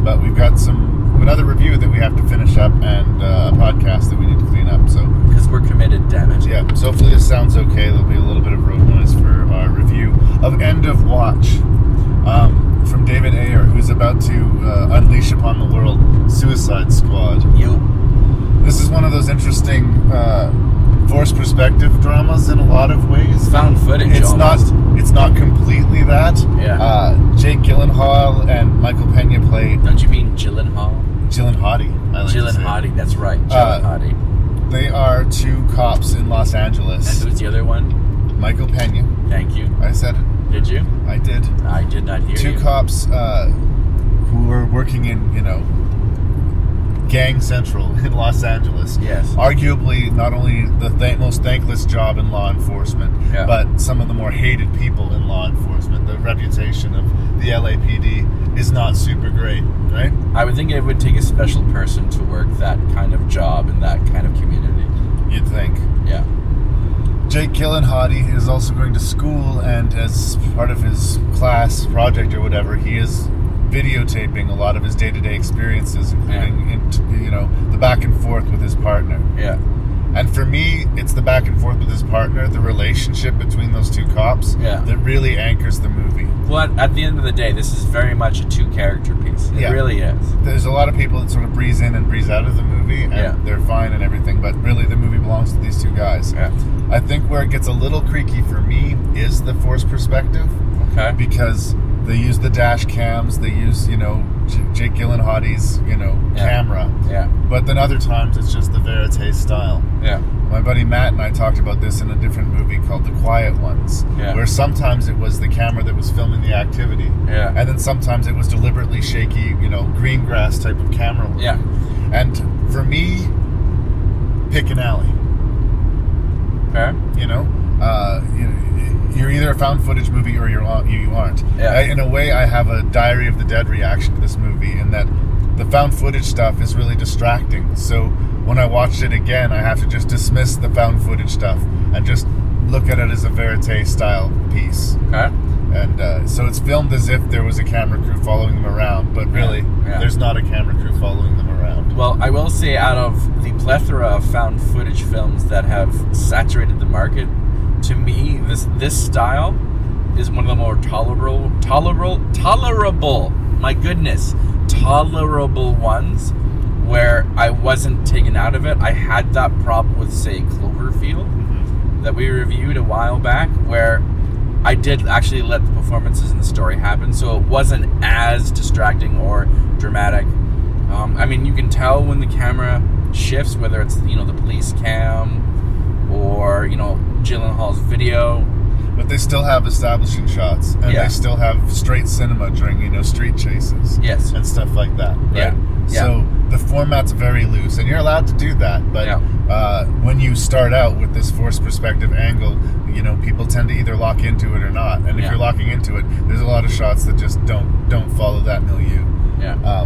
But we've got another review that we have to finish up and a podcast that we need to clean up. So because we're committed, damn it. Yeah. So hopefully this sounds okay. There'll be a little bit of road noise for our review of End of Watch from David Ayer, who's about to unleash upon the world Suicide Squad. This is one of those interesting forced perspective dramas in a lot of ways. Found footage. It's not completely that. Yeah. Jake Gyllenhaal and Michael Pena play. Don't you mean Gyllenhaal? Gyllenhaal. Gyllenhaal. That's right. Gyllenhaal. They are two cops in Los Angeles. And who's the other one? Michael Pena. Thank you. I said it. Did you? I did. I did not hear you. Two cops who were working in, Gang Central in Los Angeles. Yes. Arguably not only the most thankless job in law enforcement, but some of the more hated people in law enforcement. The reputation of the LAPD is not super great, right? I would think it would take a special person to work that kind of job in that kind of community. You'd think. Yeah. Jake Gyllenhaal is also going to school, and as part of his class project or whatever, he is videotaping a lot of his day-to-day experiences, including the back and forth with his partner. Yeah. And for me, it's the back and forth with his partner, the relationship between those two cops, that really anchors the movie. Well, at the end of the day, this is very much a two-character piece. It really is. There's a lot of people that sort of breeze in and breeze out of the movie, and they're fine and everything, but really the movie belongs to these two guys. Yeah. I think where it gets a little creaky for me is the forced perspective. Okay. Because they use the dash cams, they use, Jake Gyllenhaal's, camera. Yeah. But then other times it's just the verite style. Yeah. My buddy Matt and I talked about this in a different movie called The Quiet Ones, where sometimes it was the camera that was filming the activity. Yeah. And then sometimes it was deliberately shaky, green grass type of camera work. Yeah. And for me, pick an alley. Okay. You're either a found footage movie or you aren't. Yeah. In a way, I have a Diary of the Dead reaction to this movie in that the found footage stuff is really distracting. So when I watched it again, I have to just dismiss the found footage stuff and just look at it as a verite style piece. Okay. And so it's filmed as if there was a camera crew following them around, but really, there's not a camera crew following them around. Well, I will say, out of the plethora of found footage films that have saturated the market, to me, this style is one of the more tolerable, my goodness, tolerable ones, where I wasn't taken out of it. I had that problem with, say, Cloverfield, that we reviewed a while back, where I did actually let the performances and the story happen, so it wasn't as distracting or dramatic. You can tell when the camera shifts, whether it's, the police cam or, Gyllenhaal's video. But they still have establishing shots, and they still have straight cinema during, street chases. Yes. And stuff like that, right? Yeah. So the format's very loose, and you're allowed to do that, but when you start out with this forced perspective angle, people tend to either lock into it or not. And if you're locking into it, there's a lot of shots that just don't follow that milieu. Yeah.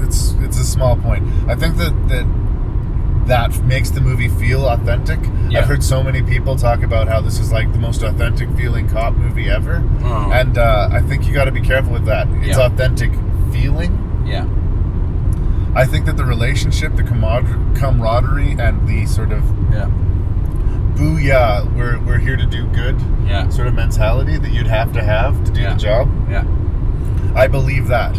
It's a small point. I think that makes the movie feel authentic. Yeah. I've heard so many people talk about how this is like the most authentic feeling cop movie ever. And I think you got to be careful with that. It's authentic feeling. Yeah. I think that the relationship, the camaraderie, and the sort of booyah, we're here to do good sort of mentality that you'd have to do the job. Yeah. I believe that.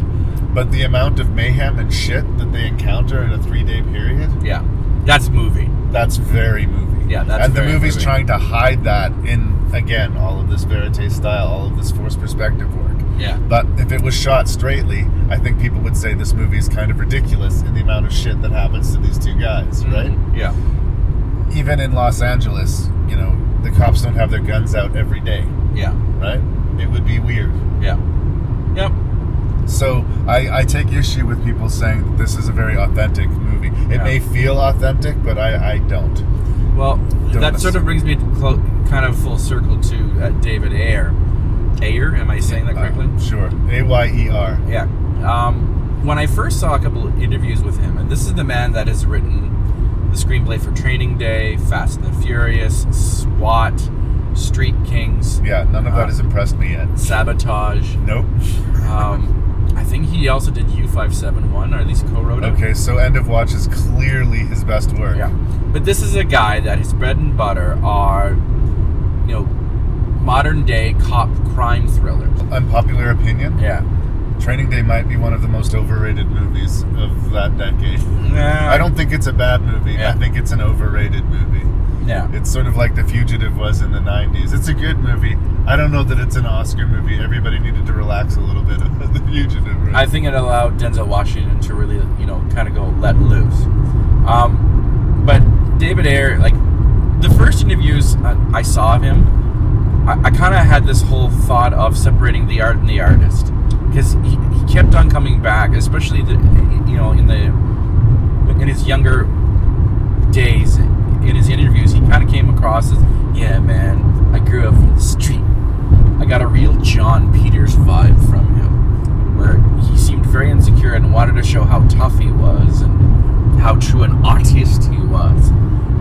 But the amount of mayhem and shit that they encounter in a 3-day period. Yeah. That's movie. That's very movie. Yeah, that's and the very movie's movie. trying to hide that in, again, all of this verite style, all of this forced perspective work. Yeah. But if it was shot straightly, I think people would say this movie is kind of ridiculous in the amount of shit that happens to these two guys, right? Yeah. even in Los Angeles, you know, the cops don't have their guns out every day. Yeah. Right? It would be weird. Yeah. Yep. So I take issue with people saying that this is a very authentic movie. It may feel authentic, but I don't. Well, that sort of brings me kind of full circle to David Ayer. Ayer, am I saying that correctly? Sure. Ayer. Yeah. When I first saw a couple of interviews with him, and this is the man that has written the screenplay for Training Day, Fast and the Furious, SWAT, Street Kings. Yeah, none of that has impressed me yet. Sabotage. Nope. I think he also did U571, or at least co-wrote it. Okay, so End of Watch is clearly his best work. Yeah. But this is a guy that his bread and butter are, you know, modern day cop crime thrillers. Unpopular opinion? Yeah. Training Day might be one of the most overrated movies of that decade. I don't think it's a bad movie. I think it's an overrated movie. Yeah. It's sort of like The Fugitive was in the 90s. It's a good movie. I don't know that it's an Oscar movie. Everybody needed to relax a little bit of The Fugitive. Right? I think it allowed Denzel Washington to really, you know, kind of go let loose. But David Ayer, like, the first interviews I saw of him, I kind of had this whole thought of separating the art and the artist. Because he kept on coming back, especially in his younger days. In his interviews, he kind of came across as, yeah, man, I grew up from the street. I got a real John Peters vibe from him, where he seemed very insecure and wanted to show how tough he was and how true an artist he was.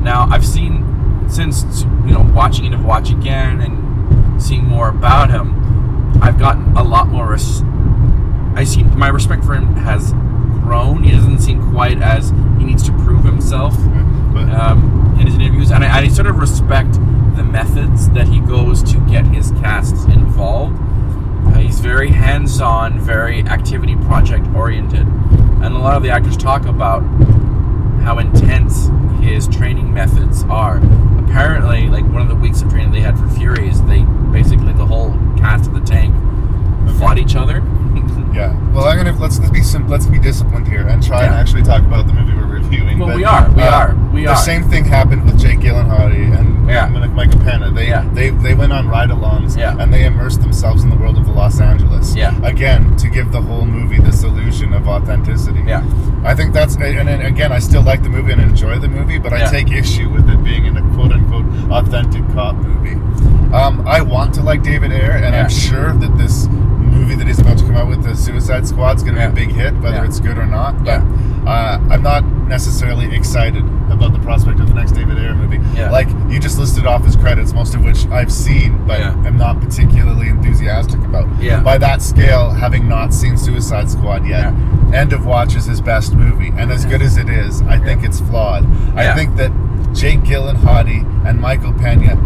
Now, I've seen, since, you know, watching End of Watch again and seeing more about him, I've gotten a lot more. My respect for him has grown. He doesn't seem quite as he needs to prove himself in his interviews, and I sort of respect the methods that he goes to get his casts involved. He's very hands-on, very activity project oriented, and a lot of the actors talk about how intense his training methods are. Apparently, like, one of the weeks of training they had for Furies, they basically, the whole cast of the tank fought each other. Yeah. Well, let's be disciplined here and try and actually talk about the movie we're reviewing. Well, but, we are. The same thing happened with Jake Gyllenhaal and Michael Pena. They went on ride-alongs and they immersed themselves in the world of Los Angeles. Yeah. Again, to give the whole movie this illusion of authenticity. Yeah. I think that's, and again, I still like the movie and enjoy the movie, but I take issue with it being in a quote-unquote authentic cop movie. I want to like David Ayer, and I'm sure that this movie that he's about to come out with, the Suicide Squad, is going to be a big hit, whether it's good or not. But I'm not necessarily excited about the prospect of the next David Ayer movie. Yeah. Like, you just listed off his credits, most of which I've seen, but am not particularly enthusiastic about. Yeah. By that scale, having not seen Suicide Squad yet, End of Watch is his best movie, and as good as it is, I think it's flawed. I think that Jake Gyllenhaal and Michael Pena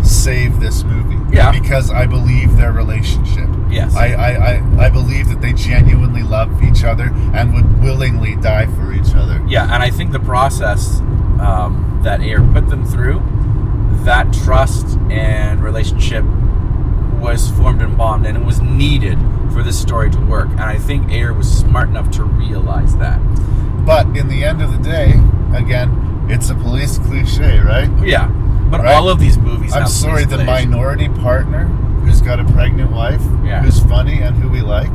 save this movie because I believe their relationship. Yes. I believe that they genuinely love each other and would willingly die for each other. Yeah, and I think the process that Ayer put them through, that trust and relationship was formed and bombed, and it was needed for this story to work. And I think Ayer was smart enough to realize that. But in the end of the day, again, it's a police cliche, right? Yeah. But all of these movies I'm have sorry, the police minority partner who's got a pregnant wife, who's funny and who we like,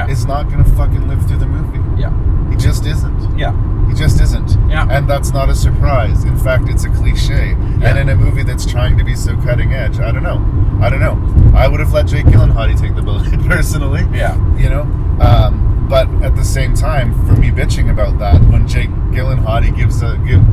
is not going to fucking live through the movie. Yeah. He just isn't. Yeah. He just isn't. Yeah. And that's not a surprise. In fact, it's a cliche. Yeah. And in a movie that's trying to be so cutting edge, I don't know. I would have let Jake Gyllenhaal take the bullet, personally. Yeah. You know? But at the same time, for me bitching about that, when Jake Gyllenhaal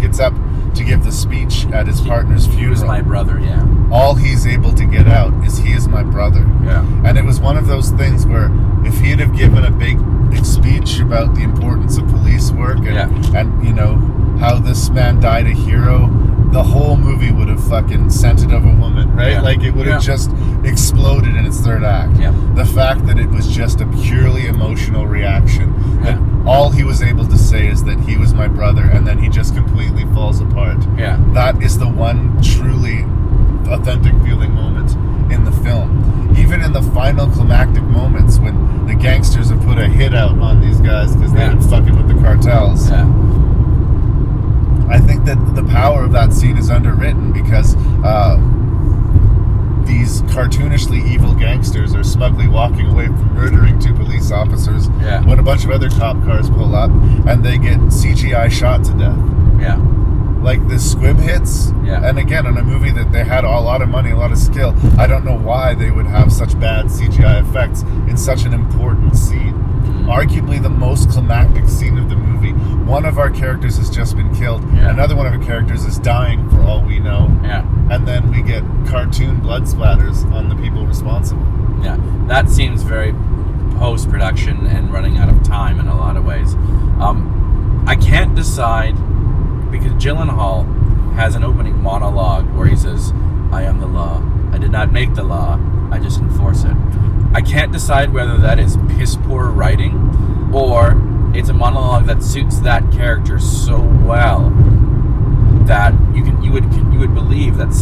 gets up to give the speech at his partner's funeral. He was my brother, yeah. All he's able to get out is he is my brother. Yeah. And it was one of those things where if he'd have given a big speech about the importance of police work and you know, how this man died a hero, the whole movie would have fucking scented of a woman, right? Yeah. Like, it would have just exploded in its third act. Yeah. The fact that it was just a purely emotional reaction, that all he was able to say is that he was my brother, and then he just completely falls apart. Yeah. That is the one truly authentic feeling moment in the film. Even in the final climactic moments when the gangsters have put a hit out on these guys because they've been fucking with the cartels. Yeah. I think that the power of that scene is underwritten because these cartoonishly evil gangsters are smugly walking away from murdering 2 police officers when a bunch of other cop cars pull up and they get CGI shot to death. Yeah. Like the squib hits, and again, in a movie that they had a lot of money, a lot of skill, I don't know why they would have such bad CGI effects in such an important scene. Arguably the most climactic scene of the movie. One of our characters has just been killed. Another one of our characters is dying for all we know. And then we get cartoon blood splatters on the people responsible. Yeah, that seems very post-production and running out of time in a lot of ways. I can't decide, because Gyllenhaal has an opening monologue where he says, "I am the law. I did not make the law. I just enforce it." I can't decide whether that is piss poor writing or it's a monologue that suits that character so well that you would believe that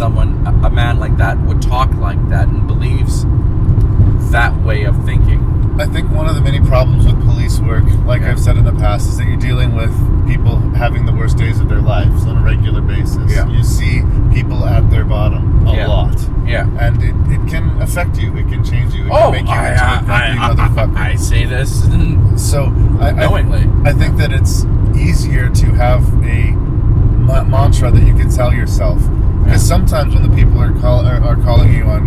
a man like that would talk like that and believes that way of thinking. I think one of the many problems with police work, like I've said in the past, is that you're dealing with people having the worst days of their lives on a regular basis. You see people at their bottom a lot. And it can affect you. It can change you. It can make you into a grumpy motherfucker. I say this knowingly. I think that it's easier to have a mantra that you can tell yourself. Because sometimes when the people are calling you on,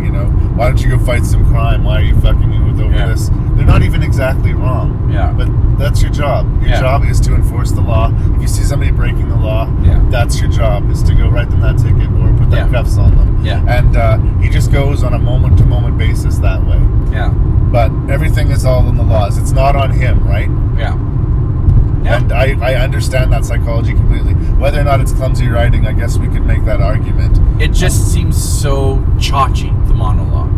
why don't you go fight some crime? Why are you fucking me with over this? They're not even exactly wrong. But that's your job. Your job is to enforce the law. If you see somebody breaking the law, that's your job, is to go write them that ticket or put their cuffs on them. And he just goes on a moment-to-moment basis that way. But everything is all in the laws. It's not on him, right? And I understand that psychology completely. Whether or not it's clumsy writing, I guess we could make that argument. It just seems so chachi, the monologue.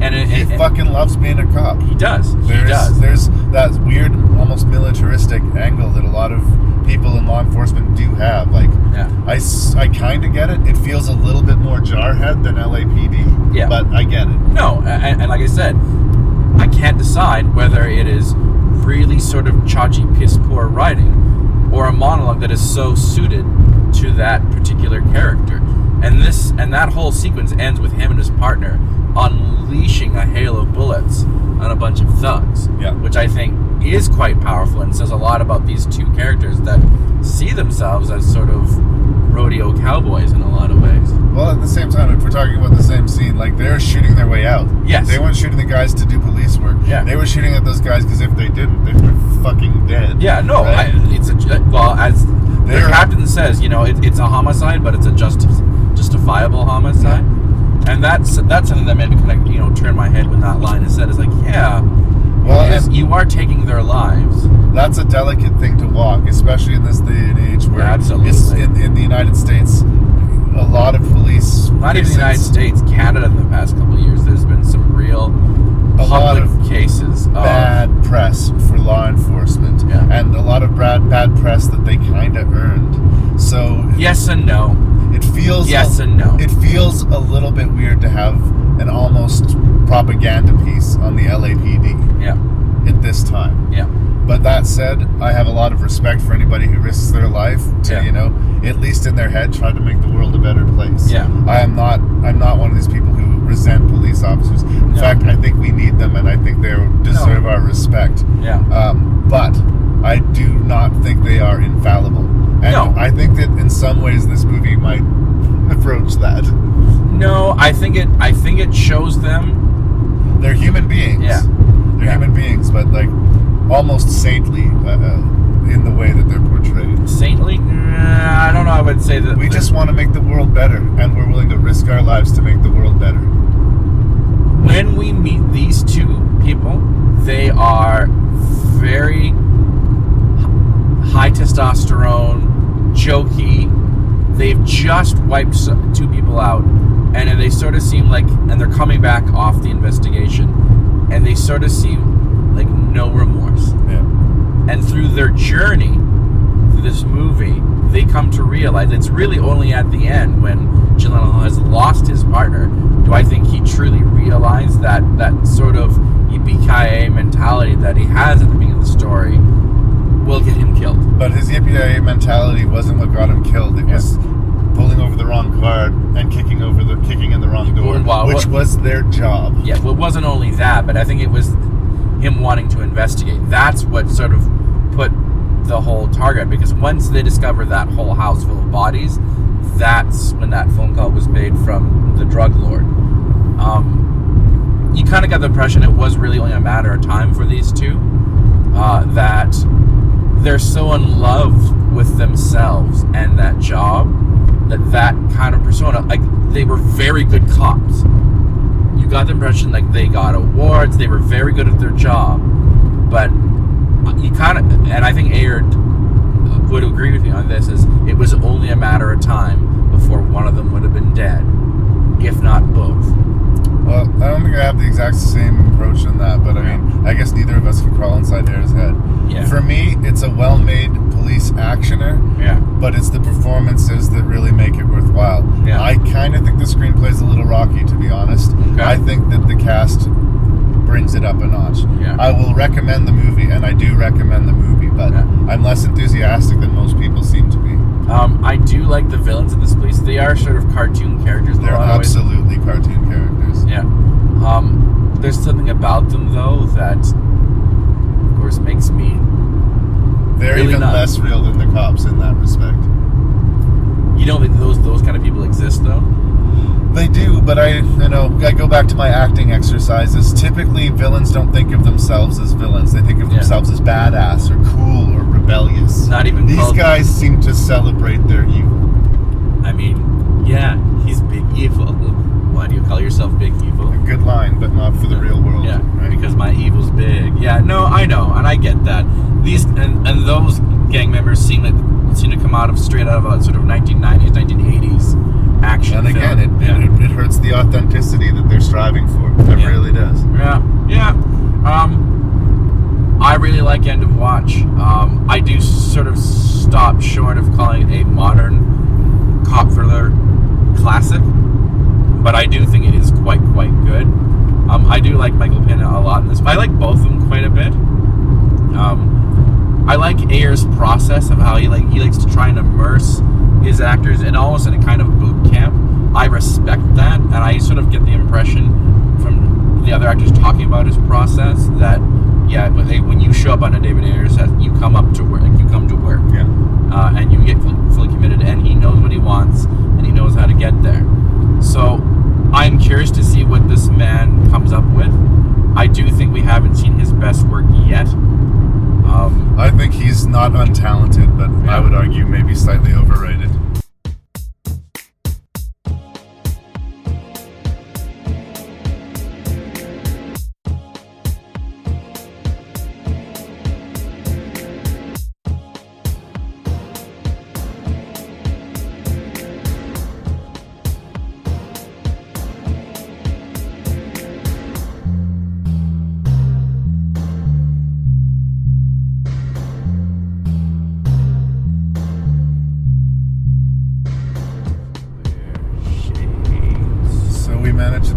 And he fucking loves being a cop. He does. There's that weird, almost militaristic angle that a lot of people in law enforcement do have. Like, I kind of get it. It feels a little bit more jarhead than LAPD. But I get it. No, and like I said, I can't decide whether it is really sort of chachi, piss poor writing or a monologue that is so suited to that particular character. And that whole sequence ends with him and his partner unleashing a hail of bullets on a bunch of thugs, which I think is quite powerful and says a lot about these two characters that see themselves as sort of rodeo cowboys in a lot of ways. Well, at the same time, if we're talking about the same scene, like, they're shooting their way out. Yes. They weren't shooting the guys to do police work. They were shooting at those guys because if they didn't, they were fucking dead. Right? As the captain says, it's a homicide, but it's a justifiable homicide. And that's something that made me kind of, turn my head when that line is said. It's like, you are taking their lives. That's a delicate thing to walk, especially in this day and age where in the United States, a lot of police... Not even the United States, Canada in the past couple of years, there's been some real public cases of bad press for law enforcement. And a lot of bad press that they kind of earned. So... Yes and no. It feels... Yes and no. It feels a little bit weird to have an almost propaganda piece on the LAPD. At this time. But that said, I have a lot of respect for anybody who risks their life to, at least in their head, try to make the world a better place. I'm not one of these people who resent police officers. In fact, I think we need them, and I think they deserve our respect. But I do not think they are infallible. And I think that in some ways this movie might approach that. No, I think it shows them. They're human beings. They're human beings, but like almost saintly in the way that they're portrayed. Saintly? I don't know. I would say that we just want to make the world better, and we're willing to risk our lives to make the world better. When we meet these two people, they are very high testosterone, jokey. They've just wiped two people out, and they sort of seem like, and they're coming back off the investigation, and they sort of seem like no remorse. And through their journey through this movie, they come to realize it's really only at the end when Gyllenhaal has lost his partner do I think he truly realized that sort of yippee-ki-yay mentality that he has at the beginning of the story will get him killed. But his yippee mentality wasn't what got him killed. It was pulling over the wrong car and kicking in the wrong door, which was their job. Yeah, well, it wasn't only that, but I think it was him wanting to investigate. That's what sort of put the whole target, because once they discovered that whole house full of bodies, that's when that phone call was made from the drug lord. You kind of got the impression it was really only a matter of time for these two, that they're so in love with themselves and that job, that kind of persona, like, they were very good cops. You got the impression like they got awards, they were very good at their job, but you kind of, and I think Ayer would agree with me on this, is it was only a matter of time before one of them would have been dead, if not both. Well, I don't think I have the exact same approach in that, but I mean, I guess neither of us can crawl inside Ayer's head. Yeah. For me, it's a well-made police actioner, but it's the performances that really make it worthwhile. Yeah. I kind of think the screenplay's a little rocky, to be honest. Okay. I think that the cast brings it up a notch. Yeah. I will recommend the movie, and I do recommend the movie, but I'm less enthusiastic than most people seem to be. I do like the villains in this police. They are sort of cartoon characters. They're absolutely cartoon characters. Yeah. There's something about them, though, that, of course, makes me... They're really even less real than the cops in that respect. You don't think those kind of people exist, though? They do, but I go back to my acting exercises. Typically, villains don't think of themselves as villains. They think of themselves as badass or cool or rebellious. Not even These guys seem to celebrate their evil. I mean, yeah, he's big evil. Why do you call yourself big evil? A good line, but not for the real world. Yeah, right? Because my evil's big. Yeah, no, I know, and I get that. These and those gang members seem to come straight out of a sort of 1990s, 1980s action. And again, film. it hurts the authenticity that they're striving for. It really does. Yeah. I really like End of Watch. I do sort of stop short of calling it a modern cop thriller classic, but I do think it is quite good. I do like Michael Pena a lot in this. I like both of them quite a bit. I like Ayer's process of how he likes to try and immerse his actors in almost in a kind of boot camp. I respect that, and I sort of get the impression from the other actors talking about his process that when you show up on a David Ayer set, you come up to work, you come to work, and you get fully committed, and he knows what he wants, and he knows how to get there. So I'm curious to see what this man comes up with. I do think we haven't seen his best work yet. I think he's not untalented, but I would argue maybe slightly overrated.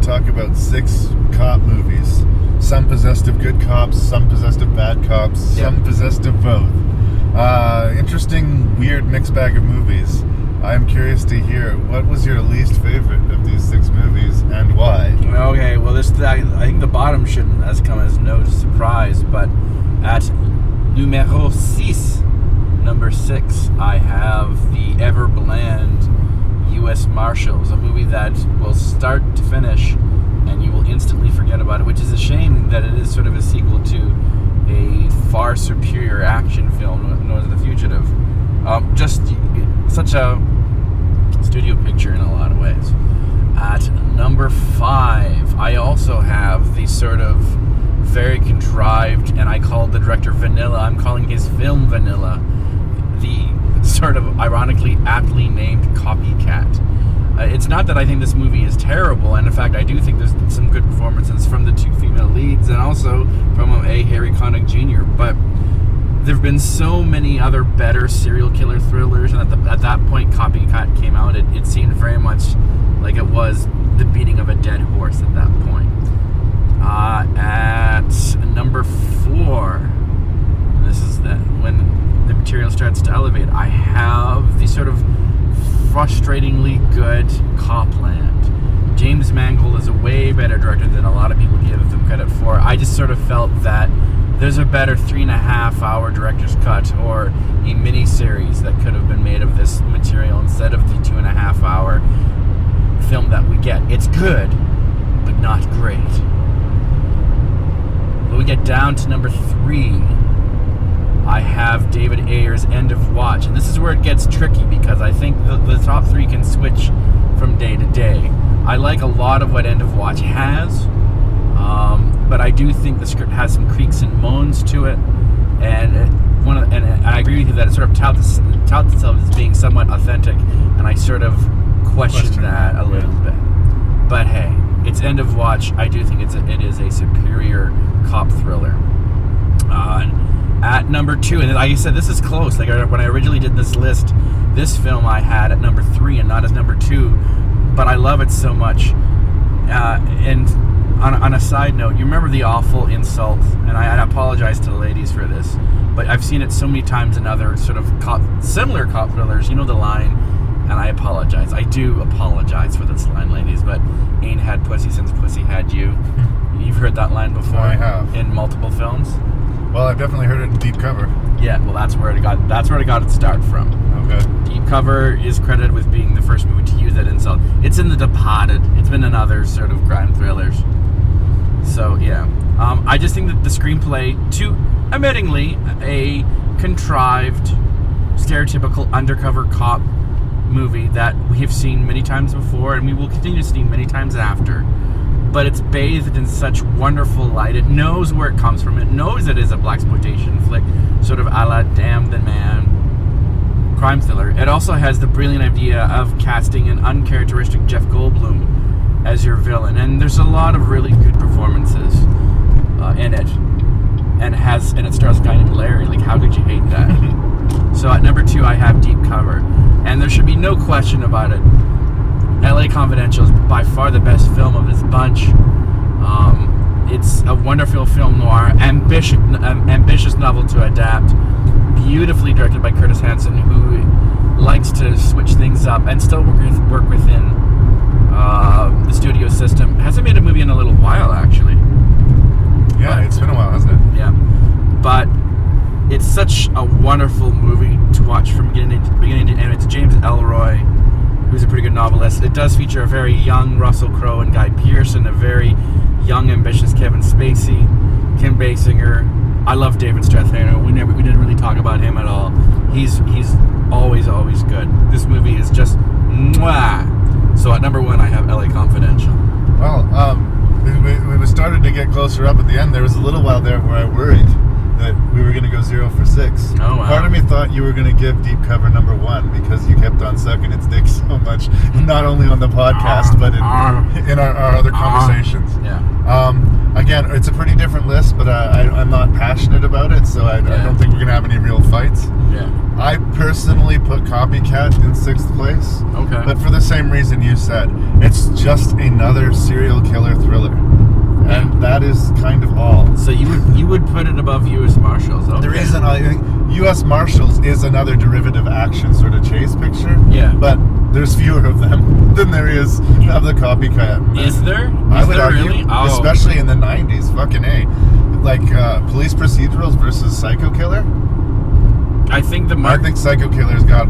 Talk about 6 cop movies. Some possessed of good cops, some possessed of bad cops, some possessed of both. Interesting, weird mixed bag of movies. I'm curious to hear, what was your least favorite of these 6 movies and why? Okay, well, I think the bottom shouldn't come as no surprise, but at numero 6, number 6, I have the ever bland U.S. Marshals, a movie that will start to finish and you will instantly forget about it, which is a shame that it is sort of a sequel to a far superior action film known as The Fugitive. Just such a studio picture in a lot of ways. At number 5, I also have the sort of very contrived, and I called the director Vanilla, I'm calling his film Vanilla, the sort of ironically aptly named Copycat. It's not that I think this movie is terrible, and in fact I do think there's some good performances from the 2 female leads and also from A. Harry Connick Jr., but there have been so many other better serial killer thrillers, and at that point Copycat came out, it seemed very much like it was the beating of a dead horse at that point. At number 4, this is when director than a lot of people give them credit for. I just sort of felt that there's a better 3.5-hour director's cut or a mini-series that could have been made of this material instead of the 2.5-hour film that we get. It's good, but not great. When we get down to number 3, I have David Ayer's End of Watch. And this is where it gets tricky because I think the top 3 can switch from day to day. I like a lot of what End of Watch has, but I do think the script has some creaks and moans to it. And I agree with you that it sort of touts itself as being somewhat authentic, and I sort of question that a little bit. But hey, it's End of Watch. I do think it is a superior cop thriller. At number 2, and like I said, this is close. Like when I originally did this list, this film I had at number 3 and not as number 2, but I love it so much. And on a side note, you remember the awful insult, and I apologize to the ladies for this, but I've seen it so many times in other sort of similar cop thrillers. You know the line, and I apologize. I do apologize for this line, ladies, but ain't had pussy since pussy had you. You've heard that line before. I have. In multiple films. Well, I've definitely heard it in Deep Cover. Yeah, well, that's where it got its start from. Okay. Deep Cover is credited with being the first movie to use that insult. It's in The Departed. It's been in other sort of crime thrillers. So yeah, I just think that the screenplay, to admittingly a contrived, stereotypical undercover cop movie that we have seen many times before, and we will continue to see many times after. But it's bathed in such wonderful light. It knows where it comes from. It knows it is a blaxploitation flick, sort of a la Damn the Man crime thriller. It also has the brilliant idea of casting an uncharacteristic Jeff Goldblum as your villain, and there's a lot of really good performances in it, and it stars a guy named Larry. Like, how could you hate that? So at number 2, I have Deep Cover, and there should be no question about it. LA Confidential is by far the best film of this bunch. It's a wonderful film noir, ambitious novel to adapt, beautifully directed by Curtis Hanson, who likes to switch things up and still work within the studio system. Hasn't made a movie in a little while, actually. Yeah, it's been a while, hasn't it? Yeah, but it's such a wonderful movie to watch from beginning to end. It's James Ellroy, who's a pretty good novelist. It does feature a very young Russell Crowe and Guy Pearce, and a very young, ambitious Kevin Spacey, Kim Basinger. I love David Strathairn. We didn't really talk about him at all. He's always good. This movie is just mwah. So at number 1, I have LA Confidential. Well, we started to get closer up at the end. There was a little while there where I worried that we were going to go 0 for 6. Oh, wow. Part of me thought you were going to give Deep Cover number 1 because you kept on sucking its dick so much, not only on the podcast, but in our other conversations. Yeah. Again, it's a pretty different list, but I'm not passionate about it, so I don't think we're going to have any real fights. Yeah. I personally put Copycat in 6th place. Okay. But for the same reason you said. It's just another serial killer thriller. And that is kind of all. So you would put it above U.S. Marshals. Okay. The reason I think U.S. Marshals is another derivative action sort of chase picture. Yeah. But there's fewer of them than there is of the Copycat. Is there? I would argue, really? Oh. especially in the 90s. Fucking A. Like police procedurals versus Psycho Killer. I think Psycho Killer's got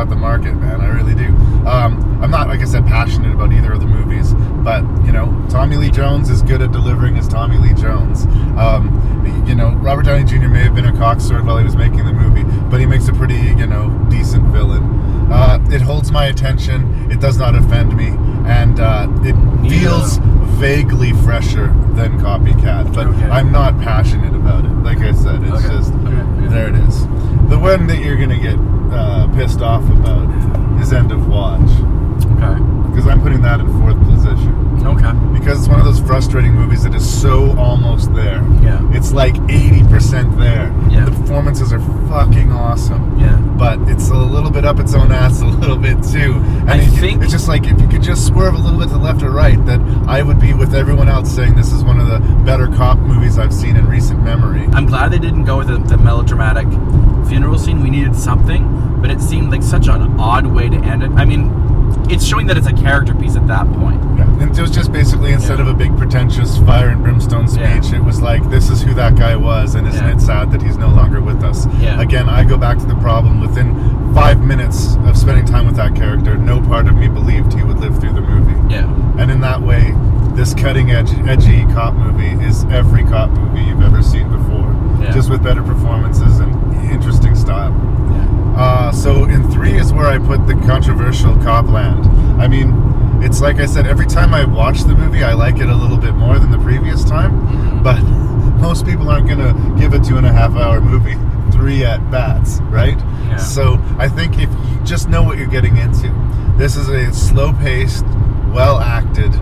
the market, man. I really do. I'm not, like I said, passionate about either of the movies, but Tommy Lee Jones is good at delivering as Tommy Lee Jones. Robert Downey Jr. may have been a cocksword while he was making the movie, but he makes a pretty decent villain. It holds my attention. It does not offend me, and it feels vaguely fresher than Copycat, but I'm not passionate about it. Like I said, it's just there it is. The one that you're gonna get pissed off about is End of Watch. Okay. Because I'm putting that in 4th position. Okay. Because it's one of those frustrating movies that is so almost there. Yeah. It's like 80% there. Yeah. The performances are fucking awesome. Yeah. But it's a little bit up its own ass a little bit too. And it's just like, if you could just swerve a little bit to the left or right, that I would be with everyone else saying this is one of the better cop movies I've seen in recent memory. I'm glad they didn't go with the melodramatic funeral scene. We needed something, but it seemed like such an odd way to end it. I mean, it's showing that it's a character piece at that point. Yeah. And it was just basically, instead of a big pretentious fire and brimstone speech, it was like, this is who that guy was, and isn't it sad that he's no longer with us? Yeah. Again, I go back to the problem. Within 5 minutes of spending time with that character, no part of me believed he would live through the movie. Yeah. And in that way, this edgy cop movie is every cop movie you've ever seen before, just with better performances and interesting style. So in 3 is where I put the controversial Copland. I mean, it's like I said, every time I watch the movie, I like it a little bit more than the previous time, but most people aren't going to give a 2.5-hour movie 3 at bats, right? Yeah. So I think if you just know what you're getting into, this is a slow-paced, well-acted,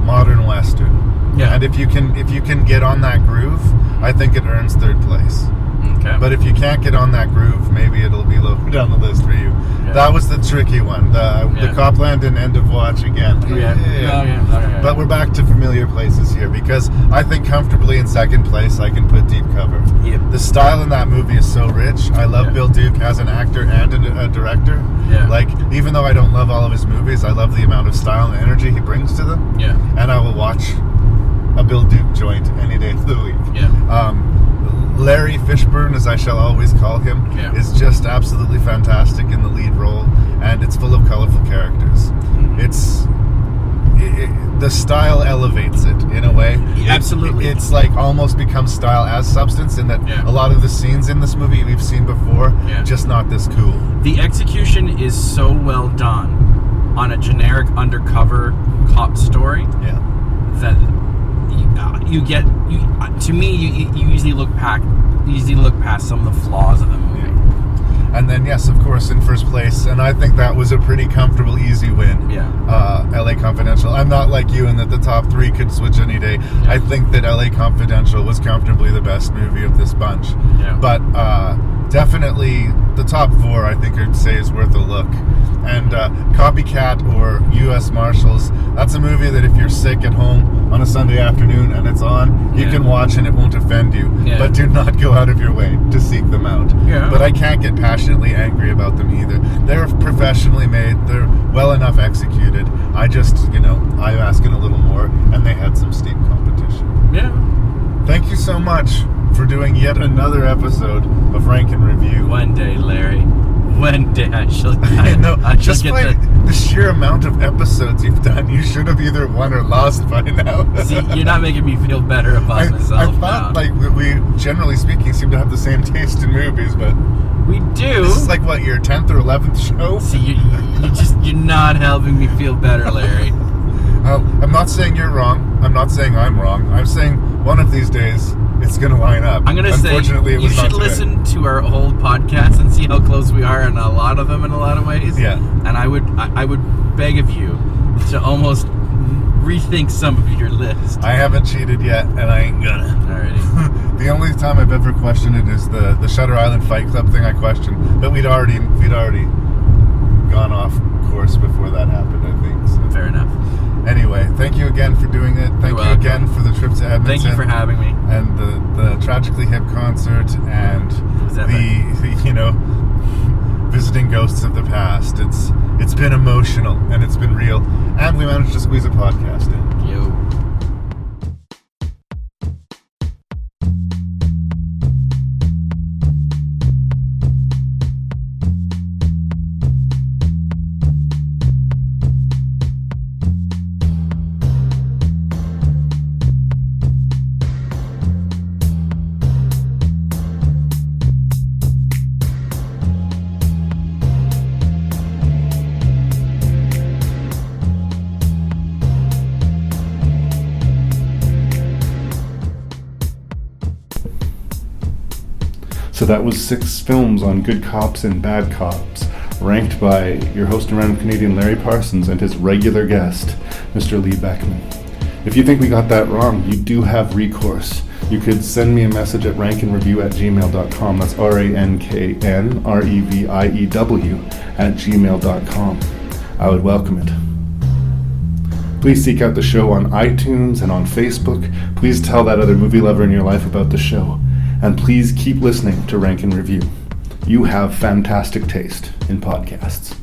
modern Western. Yeah. And if you can get on that groove, I think it earns 3rd place. Okay. But if you can't get on that groove, maybe it'll be lower down the list for you. Yeah. That was the tricky one. The Copland and End of Watch again. But we're back to familiar places here, because I think comfortably in 2nd place I can put Deep Cover. The style in that movie is so rich. I love Bill Duke as an actor and a director. Like, even though I don't love all of his movies, I love the amount of style and energy he brings to them. And I will watch a Bill Duke joint any day of the week. Larry Fishburne, as I shall always call him, is just absolutely fantastic in the lead role, and it's full of colorful characters. The style elevates it in a way. Absolutely. It's like almost becomes style as substance, in that a lot of the scenes in this movie we've seen before, just not this cool. The execution is so well done on a generic undercover cop story that you usually look past some of the flaws of the movie. And then, yes, of course, in 1st place, and I think that was a pretty comfortable, easy win. LA Confidential. I'm not like you in that the top 3 could switch any day. I think that LA Confidential was comfortably the best movie of this bunch. But definitely the top 4, I think I'd say, is worth a look. And Copycat or U.S. Marshals, that's a movie that if you're sick at home on a Sunday afternoon and it's on, you can watch and it won't offend you. But do not go out of your way to seek them out. But I can't get passionately angry about them either. They're professionally made. They're well enough executed. I just, I'm asking a little more, and they had some steep competition. Thank you so much for doing yet another episode of Rank and Review. One day, Larry. One day I shall just by the sheer amount of episodes you've done, you should have either won or lost by now. See, you're not making me feel better about myself. I thought, like, we, generally speaking, seem to have the same taste in movies, but we do. This is like, what, your 10th or 11th show? See, you're not helping me feel better, Larry. I'm not saying you're wrong. I'm not saying I'm wrong. I'm saying one of these days it's going to line up. I'm going to say you should listen to our old podcasts and see how close we are in a lot of them in a lot of ways. And I would beg of you to almost rethink some of your list. I haven't cheated yet, and I ain't gonna. Alrighty. The only time I've ever questioned it is the Shutter Island Fight Club thing I questioned, but we'd already gone off course before that happened, I think. So. Fair enough. Anyway, thank you again for doing it. Thank you again for the trip to Edmonton. Thank you for having me. And the Tragically Hip concert and the visiting ghosts of the past. It's been emotional and it's been real, and we managed to squeeze a podcast in. Yo. So that was 6 films on good cops and bad cops, ranked by your host and random Canadian Larry Parsons and his regular guest, Mr. Lee Beckman. If you think we got that wrong, you do have recourse. You could send me a message at rankandreview@gmail.com. That's RANKNREVIEW@gmail.com. I would welcome it. Please seek out the show on iTunes and on Facebook. Please tell that other movie lover in your life about the show. And please keep listening to Rank and Review. You have fantastic taste in podcasts.